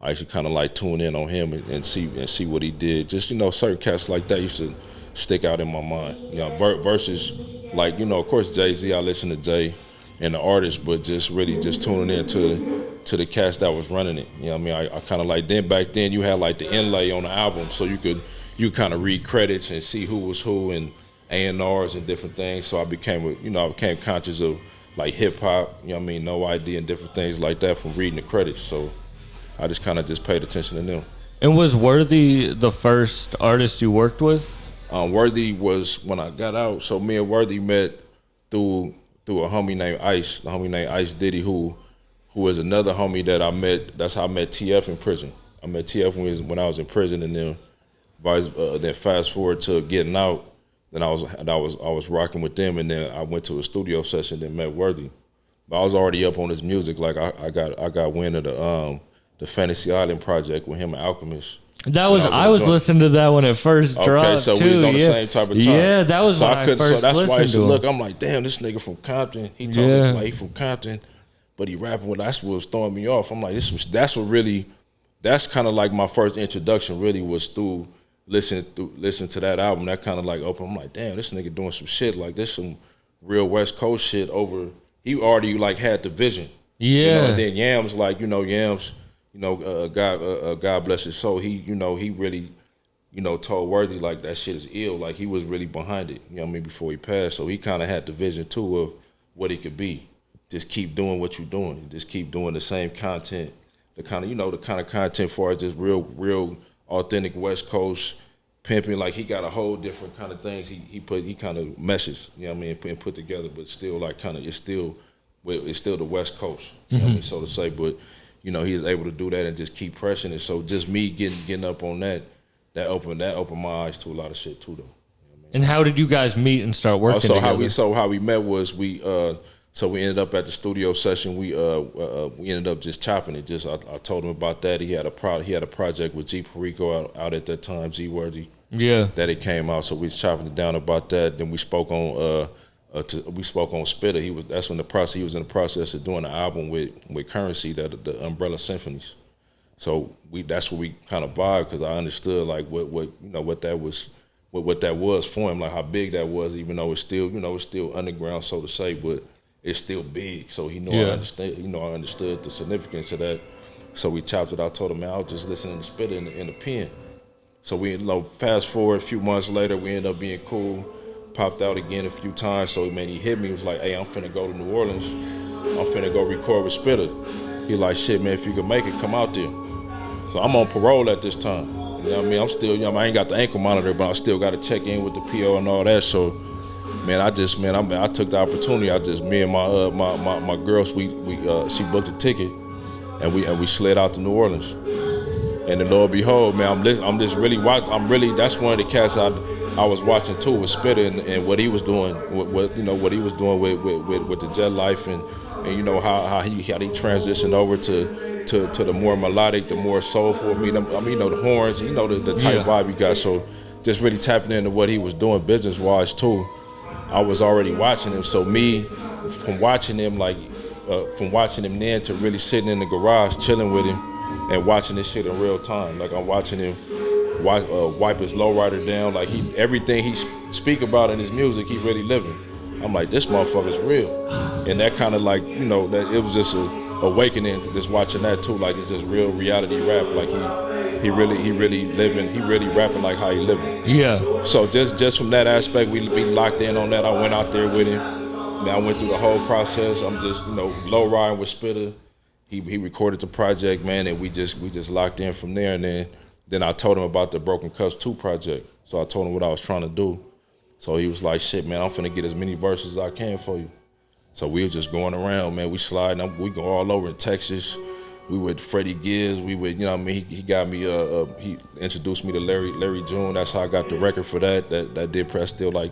I used to kind of like tune in on him and see what he did. Just, certain cats like that used to stick out in my mind. Versus like, of course Jay-Z, I listen to Jay and the artist, but just really just tuning in to the cast that was running it. I kind of like, then back then you had like the inlay on the album, so you kind of read credits and see who was who and A&Rs and different things. So I became conscious of like hip hop, No ID and different things like that from reading the credits. So I just kind of just paid attention to them. And was Worthy the first artist you worked with? Worthy was when I got out. So me and Worthy met through a homie named Ice, the homie named Ice Diddy, who was another homie that I met. That's how I met TF in prison. I met TF when I was in prison, and then fast forward to getting out. Then I was rocking with them, and then I went to a studio session and met Worthy. But I was already up on his music. Like I got wind of the Fantasy Island project with him and Alchemist. That was I was listening to that when it first dropped. Okay, so too. we was on the same type of time. Yeah, that was so when I first So that's why I listened used to to him. look. I'm like, damn, this nigga from Compton. He told me like he from Compton. but he rapping with, that's what was throwing me off. I'm like, that's kind of like my first introduction really was through listening to that album. That kind of like opened, I'm like, damn, this nigga doing some shit, like this some real West Coast shit over, he already like had the vision. Yeah. You know, and then Yams, like, Yams, God bless his soul, he really, told Worthy like that shit is ill, like he was really behind it, before he passed. So he kind of had the vision too of what it could be. Just keep doing what you're doing. Just keep doing the same content, the kind of content for just real authentic West Coast pimping. Like he got a whole different kind of things he kind of meshes, and put together, but still like kind of it's still the West Coast, so to say. But he is able to do that and just keep pressing it. So just me getting up on that opened my eyes to a lot of shit too, though. And how did you guys meet and start working together? How we met was we ended up at the studio session. We ended up just chopping it. I told him about that. He had a project with G Perico out at that time, Z Worthy. Yeah. That it came out, so we was chopping it down about that. Then we spoke on Spitter. He was in the process of doing an album with Currency, the Umbrella Symphonies. So that's what we kind of vibe, because I understood like what that was for him, like how big that was, even though it's still underground, so to say, but it's still big. So I understood the significance of that. So we chopped it out. I told him, man, I was just listening to Spitter in the pen. So we fast forward a few months later, we ended up being cool. Popped out again a few times. So man, he hit me. He was like, hey, I'm finna go to New Orleans. I'm finna go record with Spitter. He like, shit, man, if you can make it, come out there. So I'm on parole at this time. You know what I mean? I'm still, I ain't got the ankle monitor, but I still got to check in with the PO and all that. So, man, I took the opportunity. Me and my girls, she booked a ticket, and we slid out to New Orleans. And then, lo and behold, man, that's one of the cats I was watching too, with Spitter and what he was doing, what he was doing with the Jet Life, and how he transitioned over to the more melodic, the more soulful. The horns, the type vibe he got. So just really tapping into what he was doing business wise too. I was already watching him. So me, from watching him then to really sitting in the garage chilling with him and watching this shit in real time. Like I'm watching him wipe his lowrider down. Like everything he speak about in his music, he really living. I'm like, this motherfucker's real. And that kind of like, that it was just a awakening to just watching that too. Like it's just real reality rap. Like he really living, he really rapping like how he living. Yeah. So just from that aspect, we locked in on that. I went out there with him. I went through the whole process. I'm just, low riding with Spitter. He recorded the project, man, and we just locked in from there. And then I told him about the Broken Cups 2 project. So I told him what I was trying to do. So he was like, shit, man, I'm finna get as many verses as I can for you. So we was just going around, man. We sliding, we go all over in Texas. We with Freddie Gibbs. We with, he got me, he introduced me to Larry June. That's how I got the record for that. That did press still like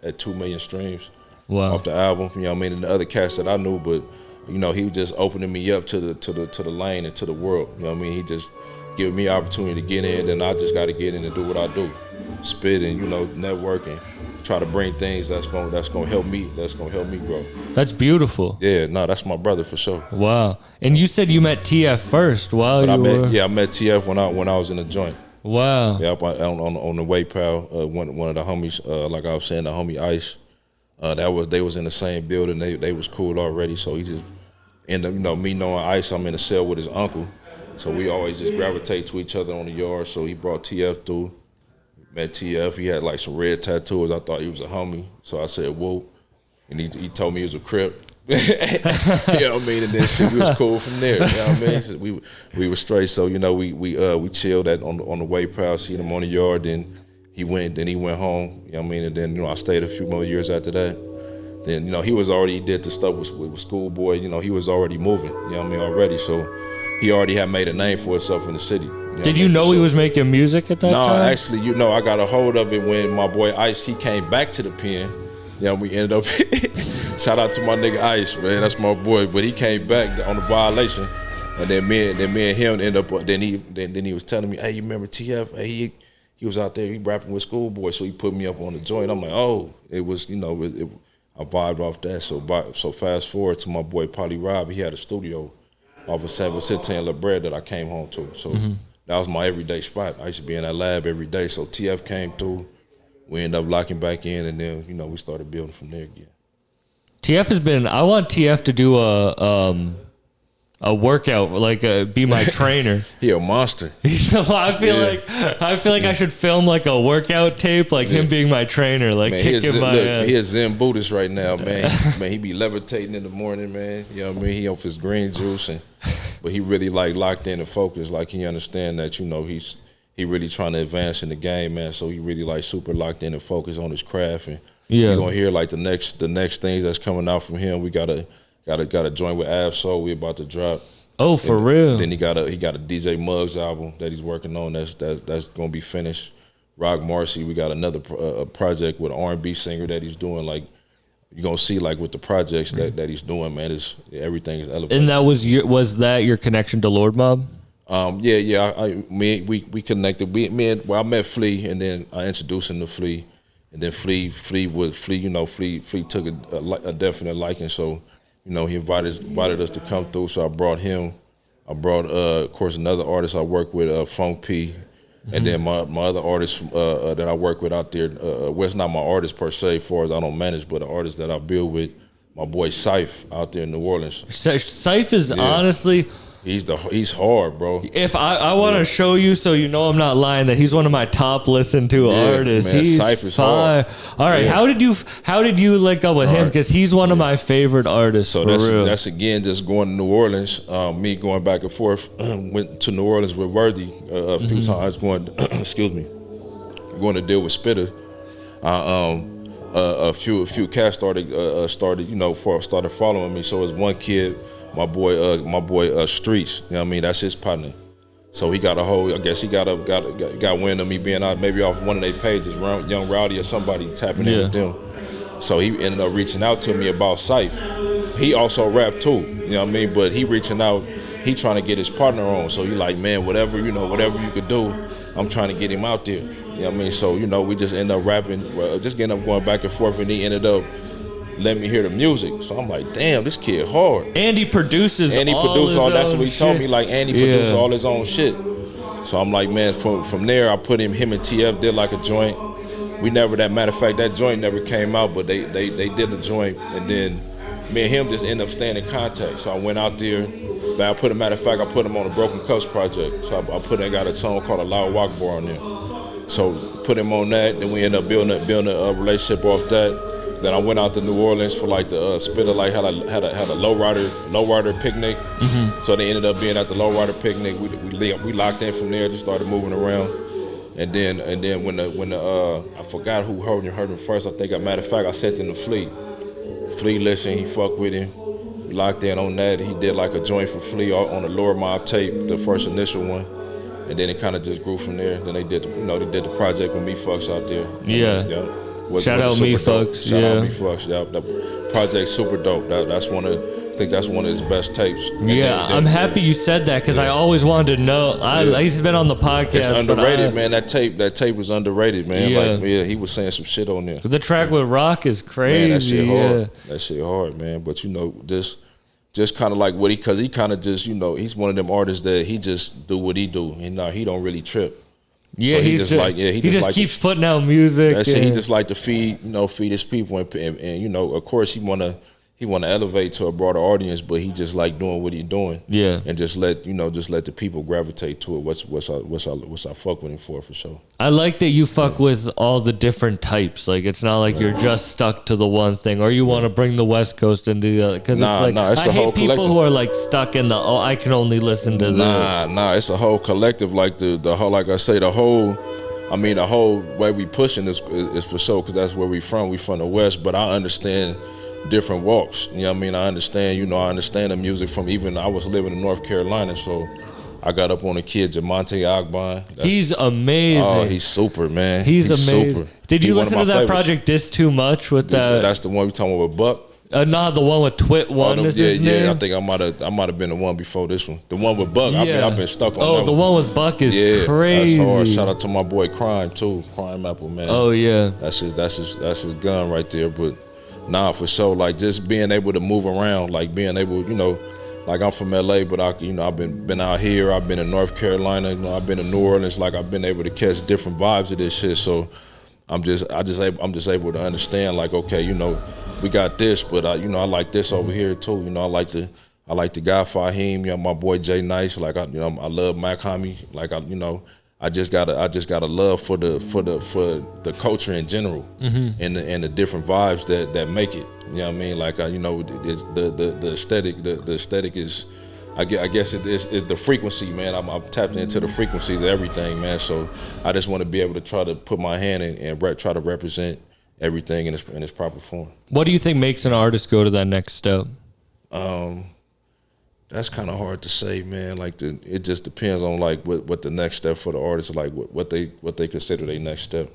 at 2 million streams. Wow. Off the album. And the other cats that I knew, but he was just opening me up to the lane and to the world. He just giving me opportunity to get in, then I just got to get in and do what I do, spit and network and try to bring things that's gonna help me grow. That's beautiful. Yeah, no, that's my brother for sure. Wow. And you said you met TF first. Wow. I met TF when I was in the joint. Wow. Yeah, on the way, pal. One of the homies, like I was saying, the homie Ice. They was in the same building. They was cool already. So he just ended up, me knowing Ice, I'm in a cell with his uncle. So we always just gravitate to each other on the yard. So he brought TF through. Met TF. He had like some red tattoos. I thought he was a homie. So I said, whoa. And he told me he was a Crip. You know what I mean? And then shit, we was cool from there. You know what I mean? So we were straight. So, we chilled on the way, pal, seen him on the yard. Then he went home. You know what I mean? And then, I stayed a few more years after that. Then, he did the stuff with Schoolboy. He was already moving, you know what I mean, already. So he already had made a name for himself in the city. Did you know he was making music at that time? No, actually, I got a hold of it when my boy Ice, he came back to the pen. We ended up, shout out to my nigga Ice, man, that's my boy. But he came back on the violation, and then me and him ended up. Then he was telling me, hey, you remember TF? Hey, he was out there, he rapping with Schoolboy, so he put me up on the joint. I'm like, oh, it was, I vibed off that. So fast forward to my boy Polly Rob. He had a studio off of 716 La Brea that I came home to. So that was my everyday spot. I used to be in that lab every day. So TF came through. We ended up locking back in, and then we started building from there again. TF has been. I want TF to do a workout, like be my trainer. He a monster. I feel like I should film like a workout tape, like him being my trainer, like Man, kicking my ass. he is Zen Buddhist right now, man. Man, he be levitating in the morning, man. You know what I mean? He off his green juice, but he really like locked in and focused. Like he understand that he really trying to advance in the game, man. So he really like super locked in and focused on his craft. And you're gonna hear like the next things that's coming out from him. We got a joint with Absol we about to drop. Oh, for real? Then he got a DJ Muggs album that he's working on. That's gonna be finished. Roc Marciano, we got another project with an R&B singer that he's doing. Like you're gonna see like with the projects that he's doing, man. Everything is elevated. And that was that your connection to Lord Mob? We connected. I met Flea, and then I introduced him to Flea, and then Flea took a definite liking. So, he invited us to come through. So I brought him. I brought, of course, another artist I work with, Funk P, and then my other artist that I work with out there. Well, it's not my artist per se, as far as I don't manage, but the artist that I build with, my boy Syph out there in New Orleans. Syph is honestly. He's hard, bro. If I want to show you, so I'm not lying, that he's one of my top listened to artists. Man, he's Syph is hard. All right, how did you link up with him? Because he's one of my favorite artists. So that's again just going to New Orleans. Me going back and forth. Went to New Orleans with Worthy a few times. Going, excuse me, going to deal with Spitter. A few cats started following me. So it was one kid. My boy Streets, that's his partner. So he got I guess he got wind of me being out maybe off one of their pages, Young Rowdy or somebody tapping in with them. So he ended up reaching out to me about Syph. He also rapped too, but he reaching out, he trying to get his partner on. So he like, man, whatever you could do, I'm trying to get him out there. So we just end up rapping, just getting up going back and forth, and he ended up let me hear the music. So I'm like, damn, this kid hard. And he produces all that's what he told me. Like, and he produced all his own shit. So I'm like, man, from there I put him and TF did like a joint. Matter of fact, that joint never came out, but they did a joint, and then me and him just ended up staying in contact. So I went out there, but I put him on a Broken Cups project. So I got a song called Allahu Akbar on there. So put him on that, then we ended up building a relationship off that. Then I went out to New Orleans for like the Spitter, like had a lowrider picnic. So they ended up being at the lowrider picnic. We locked in from there, just started moving around. And then when I forgot who heard him first. I think matter of fact I sent him to Flea. Flea listened, he fucked with him. We locked in on that. He did like a joint for Flea on the Lord Mob tape, the first initial one. And then it kind of just grew from there. Then they did the project with Me Fucks out there. Shout out Me Fucks. Shout out Me Fucks. The project's super dope. I think that's one of his best tapes. I'm happy you said that, because I always wanted to know. He's been on the podcast. It's underrated, man. That tape was underrated, man. He was saying some shit on there. The track with Roc is crazy. Man, that shit hard. That shit hard, man. But just kind of like because he kind of just he's one of them artists that he just do what he do, and he don't really trip. Yeah, so he just keeps putting out music. That's it. He just like to feed his people, and of course he wanna elevate to a broader audience, but he just like doing what he doing. Yeah, and just let the people gravitate to it. What's I fuck with him for sure. I like that you fuck with all the different types. Like it's not like you're just stuck to the one thing, or you want to bring the West Coast into the other. Because it's I hate people who are like stuck in I can only listen to this. It's a whole collective. Like the whole, like I say, the whole way we pushing this is for sure, because that's where we from. We from the West, but I understand different walks. I understand. I understand the music from I was living in North Carolina, so I got up on a kid, Jamonte Agbon. He's amazing. Oh, he's super, man. He's amazing. Super. Did you listen to that project This Too Much with that? That's the one we talking about with Buck. The one with Twit One is his name. I think I might have been the one before this one. The one with Buck. I've been stuck on. Oh, the one with Buck is crazy. That's hard. Shout out to my boy Crime too. Crime Apple, man. Oh yeah. That's his gun right there. But nah, for sure. Like just being able to move around, like being able, you know, like I'm from LA, but I've been out here. I've been in North Carolina. You know, I've been in New Orleans. Like I've been able to catch different vibes of this shit. So I'm just able to understand. Like, okay, you know, we got this, but I like this over here too. You know, I like the guy Fahim. You know, my boy Jay Nice. Like I love Mac Homie. Like I just got a love for the culture in general, and the different vibes that make it. You know what I mean? Like it's the aesthetic. The aesthetic is, I guess it's the frequency, man. I'm tapped into the frequencies of everything, man. So I just want to be able to try to put my hand in and try to represent everything in its proper form. What do you think makes an artist go to that next step? That's kind of hard to say, man. Like it just depends on like what the next step for the artist is, like what they consider their next step.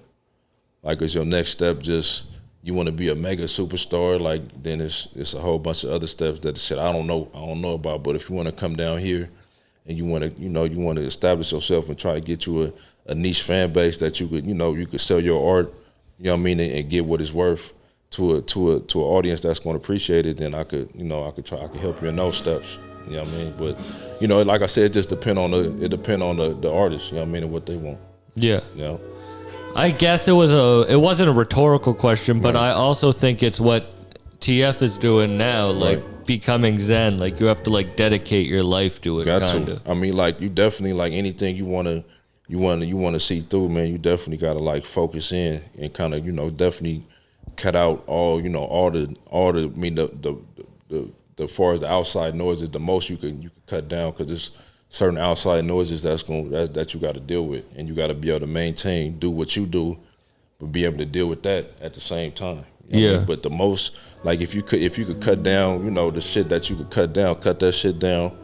Like is your next step just you want to be a mega superstar? Like then it's a whole bunch of other steps that shit I don't know about. But if you want to come down here and you want to establish yourself and try to get you a niche fan base that you could sell your art, you know what I mean, and get what it's worth to an audience that's going to appreciate it, then I could help you in those steps. You know what I mean? But, you know, like I said, it just depend on the artist, you know what I mean, and what they want. Yeah. You know? I guess it wasn't a rhetorical question, but I also think it's what TF is doing now, like becoming Zen. Like you have to like dedicate your life to it. Got kinda. to. I mean, like you definitely like anything you wanna see through, man. You definitely gotta like focus in and kind of definitely cut out all the I mean the far as the outside noises, the most you can cut down, because there's certain outside noises that you got to deal with, and you got to be able to maintain, do what you do, but be able to deal with that at the same time. You know what I mean? But the most, like if you could cut down, the shit that you could cut down, cut that shit down. You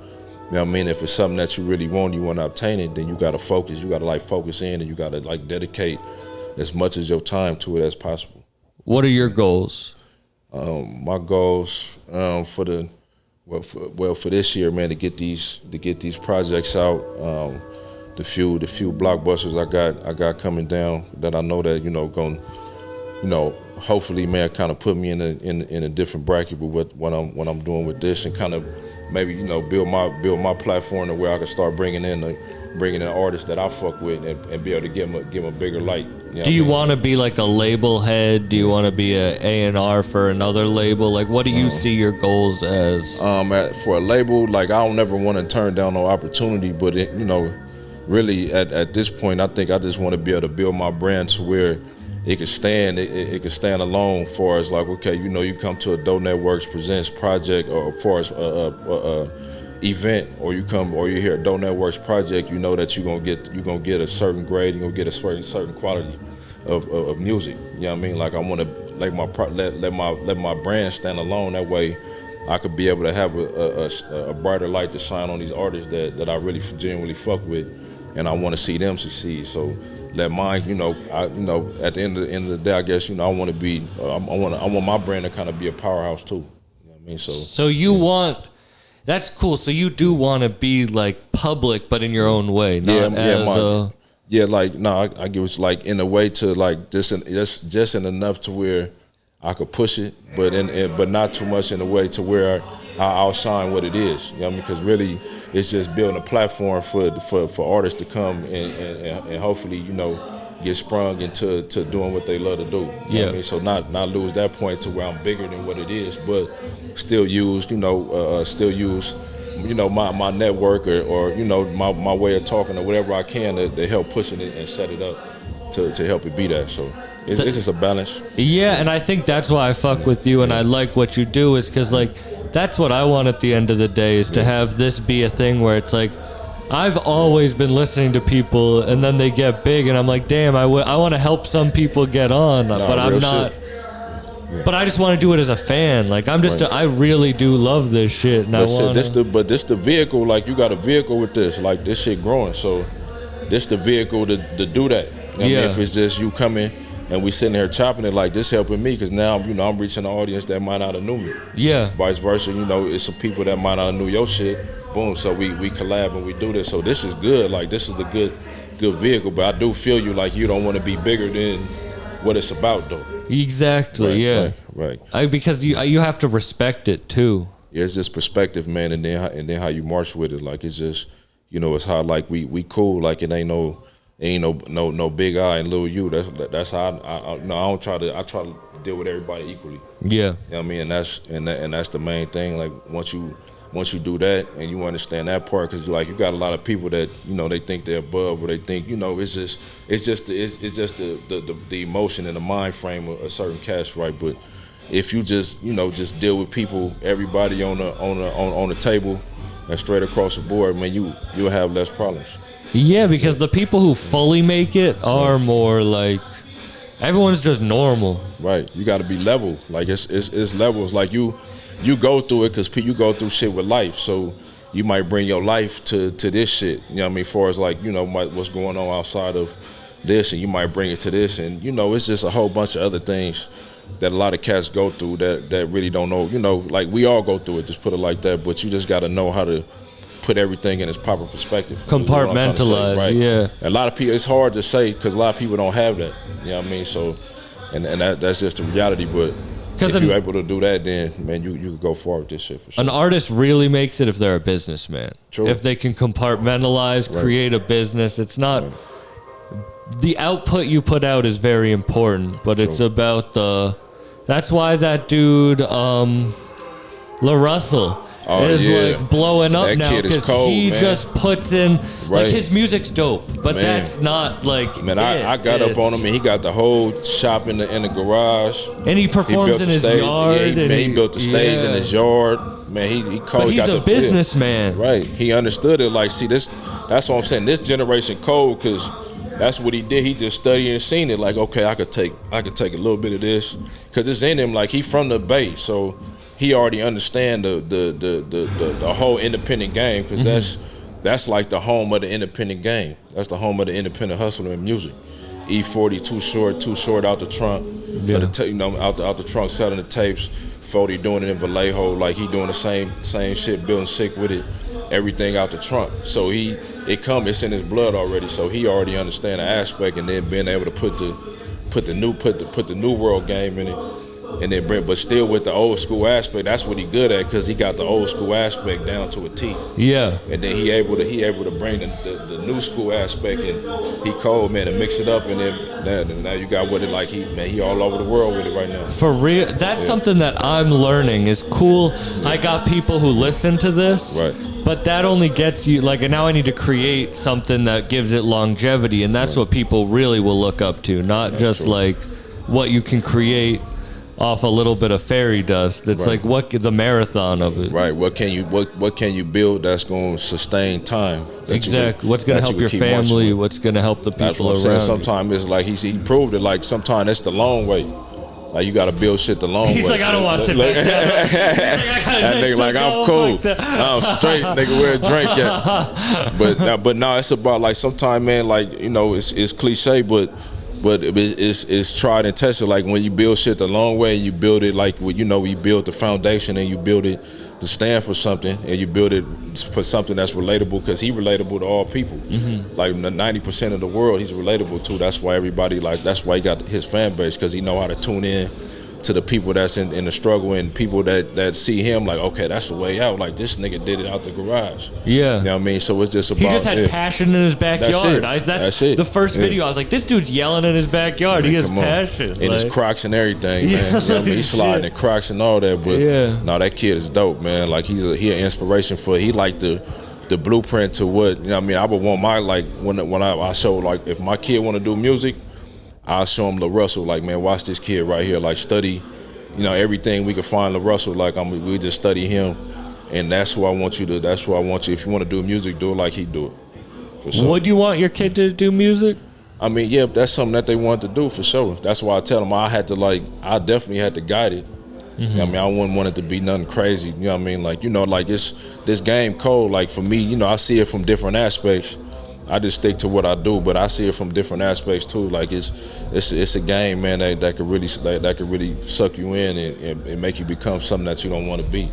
know what I mean? If it's something that you really want, you want to obtain it, then you got to focus. You got to like focus in, and you got to like dedicate as much as your time to it as possible. What are your goals? My goals for this year, man, to get these projects out. The few blockbusters I got coming down that I know that going hopefully, man, kind of put me in a different bracket with what I'm doing with this, and kind of maybe build my platform to where I can start bringing in artists that I fuck with and be able to give them a bigger light. Do you want to be like a label head? Do you want to be a A&R for another label? Like, what do you see your goals as? For a label, like I don't never want to turn down no opportunity, but really at this point, I think I just want to be able to build my brand to where it could stand. It could stand alone. For as like, okay, you come to a Dope Networkz Presents project, or for as event, or you hear a Dope Networkz project, you know that you're gonna get a certain grade, you're gonna get a certain quality of music. You know what I mean? Like I want to let my brand stand alone. That way, I could be able to have a brighter light to shine on these artists that I really genuinely fuck with, and I want to see them succeed. So let mine, at the end of the day, I guess I want to be, I want my brand to kind of be a powerhouse too. You know what I mean? So you want. That's cool. So you do want to be like public, but in your own way, not I give it like in a way to like just in enough to where I could push it, but not too much in a way to where I outshine what it is. You know what I mean? Because really, it's just building a platform for artists to come and hopefully get sprung into doing what they love to do. You know what I mean? So not lose that point to where I'm bigger than what it is, but still use my network or my way of talking or whatever I can to help push it and set it up to help it be that. So it's just a balance. Yeah, and I think that's why I fuck with you and I like what you do, is because like that's what I want at the end of the day, is to have this be a thing where it's like, I've always been listening to people and then they get big and I'm like, damn, I want to help some people get on, but I'm not. Shit. But I just want to do it as a fan. Like I really do love this shit. And this the vehicle. Like you got a vehicle with this. Like this shit growing. So this the vehicle to do that. You know what I mean? If it's just you coming and we sitting here chopping it, like this helping me because now I'm reaching an audience that might not have knew me. Yeah. Vice versa, it's some people that might not have knew your shit. Boom. So we collab and we do this. So this is good. Like this is a good vehicle. But I do feel you like you don't want to be bigger than what it's about though. Exactly. Right, Yeah. right. Because you have to respect it too. Yeah, it's just perspective, man, and then how you march with it. Like it's just, it's how like we cool. Like it ain't no big I and little you. That's how I try to deal with everybody equally. Yeah. You know what I mean? And that's the main thing. Like once you do that and you understand that part, because you got a lot of people that they think they're above, or they think it's just the emotion and the mind frame of a certain cast, right? But if you just deal with people, everybody on the table and straight across the board, man, you'll have less problems. Yeah, because the people who fully make it are more like everyone's just normal. Right. You got to be level. Like it's levels. Like you go through it because you go through shit with life. So you might bring your life to this shit. You know what I mean? As far as like what's going on outside of this, and you might bring it to this, and it's just a whole bunch of other things that a lot of cats go through that really don't know. Like we all go through it. Just put it like that. But you just got to know how to put everything in its proper perspective. Compartmentalize, right? Yeah. A lot of people, it's hard to say because a lot of people don't have that. You know what I mean? So, and that's just the reality. But if you're able to do that, then man, you can go far with this shit for sure. An artist really makes it if they're a businessman. True. If they can compartmentalize, create a business. It's not the output you put out is very important, but it's about that's why that dude La Russell is like blowing up that now because he just puts in like his music's dope, but that's not like I got up on him and he got the whole shop in the garage, and he performs in his yard. He built the stage in his yard. Man, he cold. But he's a businessman, right? He understood it. Like, see this. That's what I'm saying. This generation cold because that's what he did. He just studied and seen it. Like, okay, I could take a little bit of this because it's in him. Like he from the Bay, so he already understand the whole independent game because that's like the home of the independent game. That's the home of the independent hustler in music. E40 too short out the trunk, out the trunk selling the tapes. 40 doing it in Vallejo, like he doing the same shit, building sick with it, everything out the trunk. So it's in his blood already. So he already understand the aspect, and then being able to put the new world game in it. And then but still with the old school aspect, that's what he good at because he got the old school aspect down to a T. Yeah. And then he able to bring the new school aspect, and he cold, man, and mix it up, and then now you got what it like he all over the world with it right now. For real, that's something that I'm learning is cool. Yeah. I got people who listen to this. Right. But that only gets you and now I need to create something that gives it longevity, and that's what people really will look up to, not just like what you can create off a little bit of fairy dust. It's like what the marathon of it. Right. What can you build that's going to sustain time? Exactly. What's going to help your family? What's going to help the people that's what I'm around? Sometimes it's like he proved it. Like sometimes it's the long way. Like you got to build shit the long way. He's like, I don't want to sit back down. That nigga like, I'm cool. I'm straight. Nigga, where a drink at? But no, it's about like sometimes, man. Like it's cliche, but it's tried and tested. Like when you build shit the long way, you build it like you build the foundation and you build it to stand for something, and you build it for something that's relatable because he relatable to all people. Mm-hmm. Like 90% of the world he's relatable to. That's why everybody that's why he got his fan base, because he know how to tune in to the people that's in the struggle, and people that see him like, okay, that's the way out. Like this nigga did it out the garage. Yeah. You know what I mean? So it's just about he just had passion in his backyard. That's it. The first video I was like, this dude's yelling in his backyard. He has passion. And his Crocs and everything, man. You know what I mean? He's sliding in Crocs and all that, but no, that kid is dope, man. Like he an inspiration for he like the blueprint to what, you know what I mean? I would want my when I show like if my kid want to do music, I'll show him La Russell, like, man, watch this kid right here, like study, everything we can find La Russell, like we just study him, and that's who I want you. If you want to do music, do it like he do it. For sure. Would you want your kid to do music? I mean, yeah, that's something that they want to do for sure. That's why I tell them I definitely had to guide it. Mm-hmm. I mean, I wouldn't want it to be nothing crazy. You know what I mean? Like it's this game cold. Like for me, I see it from different aspects. I just stick to what I do, but I see it from different aspects too. Like it's a game, man, that could really suck you in and make you become something that you don't want to be.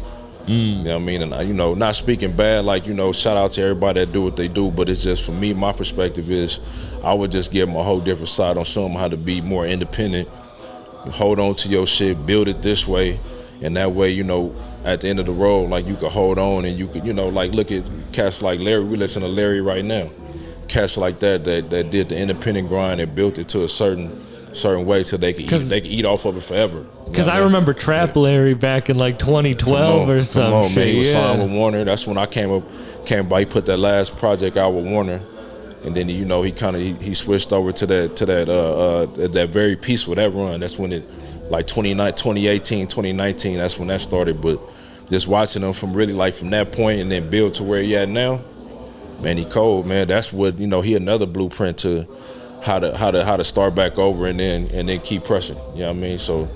You know what I mean? And, not speaking bad, like, shout out to everybody that do what they do, but it's just, for me, my perspective is I would just give them a whole different side on showing them how to be more independent, hold on to your shit, build it this way, and that way, at the end of the road, like, you could hold on and you could, like, look at cats like Larry. We listen to Larry right now. Cats like that did the independent grind and built it to a certain way so they could eat off of it forever. Because I remember Trap Larry back in like 2012 or something. Come on, man. He was signed with Warner. That's when I came by. He put that last project out with Warner, and then he switched over to that very peaceful that run. That's when it, like 2018, 2019. That's when that started. But just watching him from really like from that point and then build to where he at now, man, he cold, man. That's what he another blueprint to how to start back over and then keep pressing. You know what I mean? So,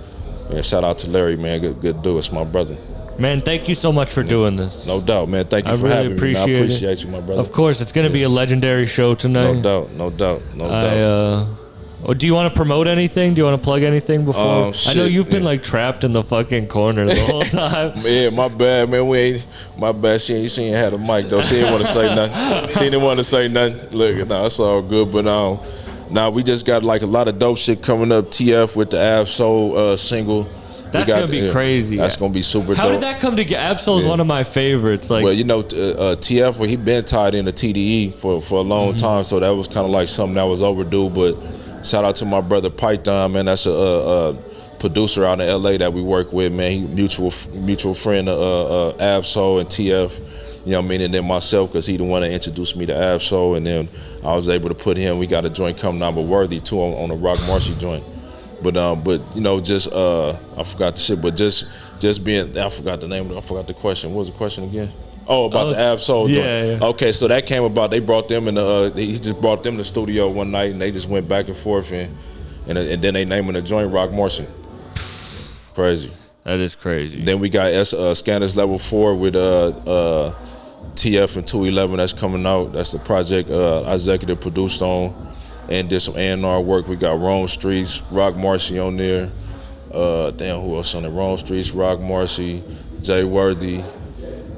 man, shout out to Larry, man. Good dude. It's my brother. Man, thank you so much for doing this. No doubt, man. Thank you for having me. I appreciate you, my brother. Of course, it's going to be a legendary show tonight. No doubt. Do you want to promote anything? Do you want to plug anything before? I know you've been like trapped in the fucking corner the whole time. Yeah, my bad, man. My bad. She ain't had a mic though. She didn't want to say nothing. She didn't want to say nothing. Look, no, it's all good. But now we just got like a lot of dope shit coming up. TF with the Ab-Soul single. That's gonna be crazy. That's gonna be super dope. How did that come together? Ab-Soul's one of my favorites. Like, well, TF, well, he been tied into TDE for a long time, so that was kind of like something that was overdue. But shout out to my brother Python, man. That's a producer out in LA that we work with, man. He mutual friend of Ab-Soul and TF. You know what I mean? And then myself, because he the one that introduced me to Ab-Soul, and then I was able to put him. We got a joint coming out with Worthy too on the Roc Marciano joint. But just I forgot the shit. But just being, I forgot the name. I forgot the question. What was the question again? Oh, about the Ab-Soul joint. Yeah. Okay, so that came about. They brought them in. He just brought them to the studio one night, and they just went back and forth, and then they naming the joint Roc Marciano. Crazy. That is crazy. Then we got Scanners Level 4 with TF and 211 that's coming out. That's the project I executive produced on and did some A&R work. We got Rome Streets, Roc Marciano on there. Who else on there? Rome Streets, Roc Marciano, Jay Worthy.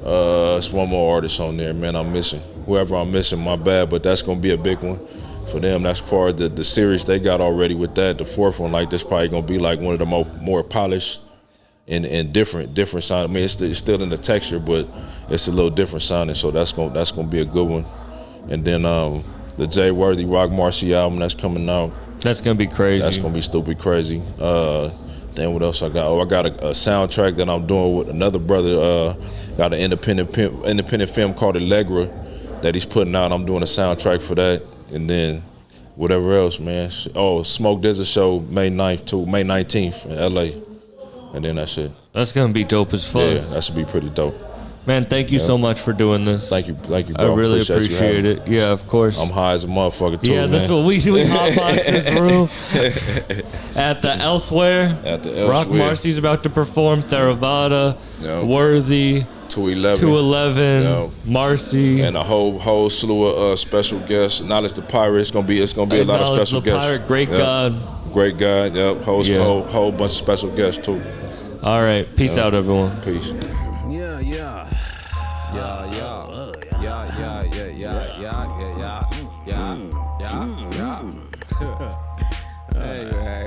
It's one more artist on there, man. I'm missing. Whoever I'm missing, my bad, but that's gonna be a big one for them. That's part of the series they got already with that. The fourth one, like, this probably gonna be like one of the more polished and different sound. I mean, it's still in the texture, but it's a little different sounding. So that's gonna be a good one. And then the Jay Worthy Roc Marciano album that's coming out. That's gonna be crazy. That's gonna be stupid crazy. Then what else I got? Oh, I got a soundtrack that I'm doing with another brother. Got an independent film called Allegra that he's putting out. I'm doing a soundtrack for that, and then whatever else, man. Oh, Smoke Desert Show May 19th in LA, and then that's it. That's gonna be dope as fuck. Yeah, that should be pretty dope. Man, thank you so much for doing this. Thank you, bro. I really appreciate it. Yeah, of course. I'm high as a motherfucker too, yeah, man. that's what we hotbox this room at the Elsewhere. Roc Marciano's about to perform. Theravada, Worthy, 211, Marcy, and a whole slew of special guests. Knowledge the Pirate. It's gonna be a lot of special guests. Pirate, Great God. Great God. Yep. Whole bunch of special guests too. All right. Peace out, everyone. Peace. Hey,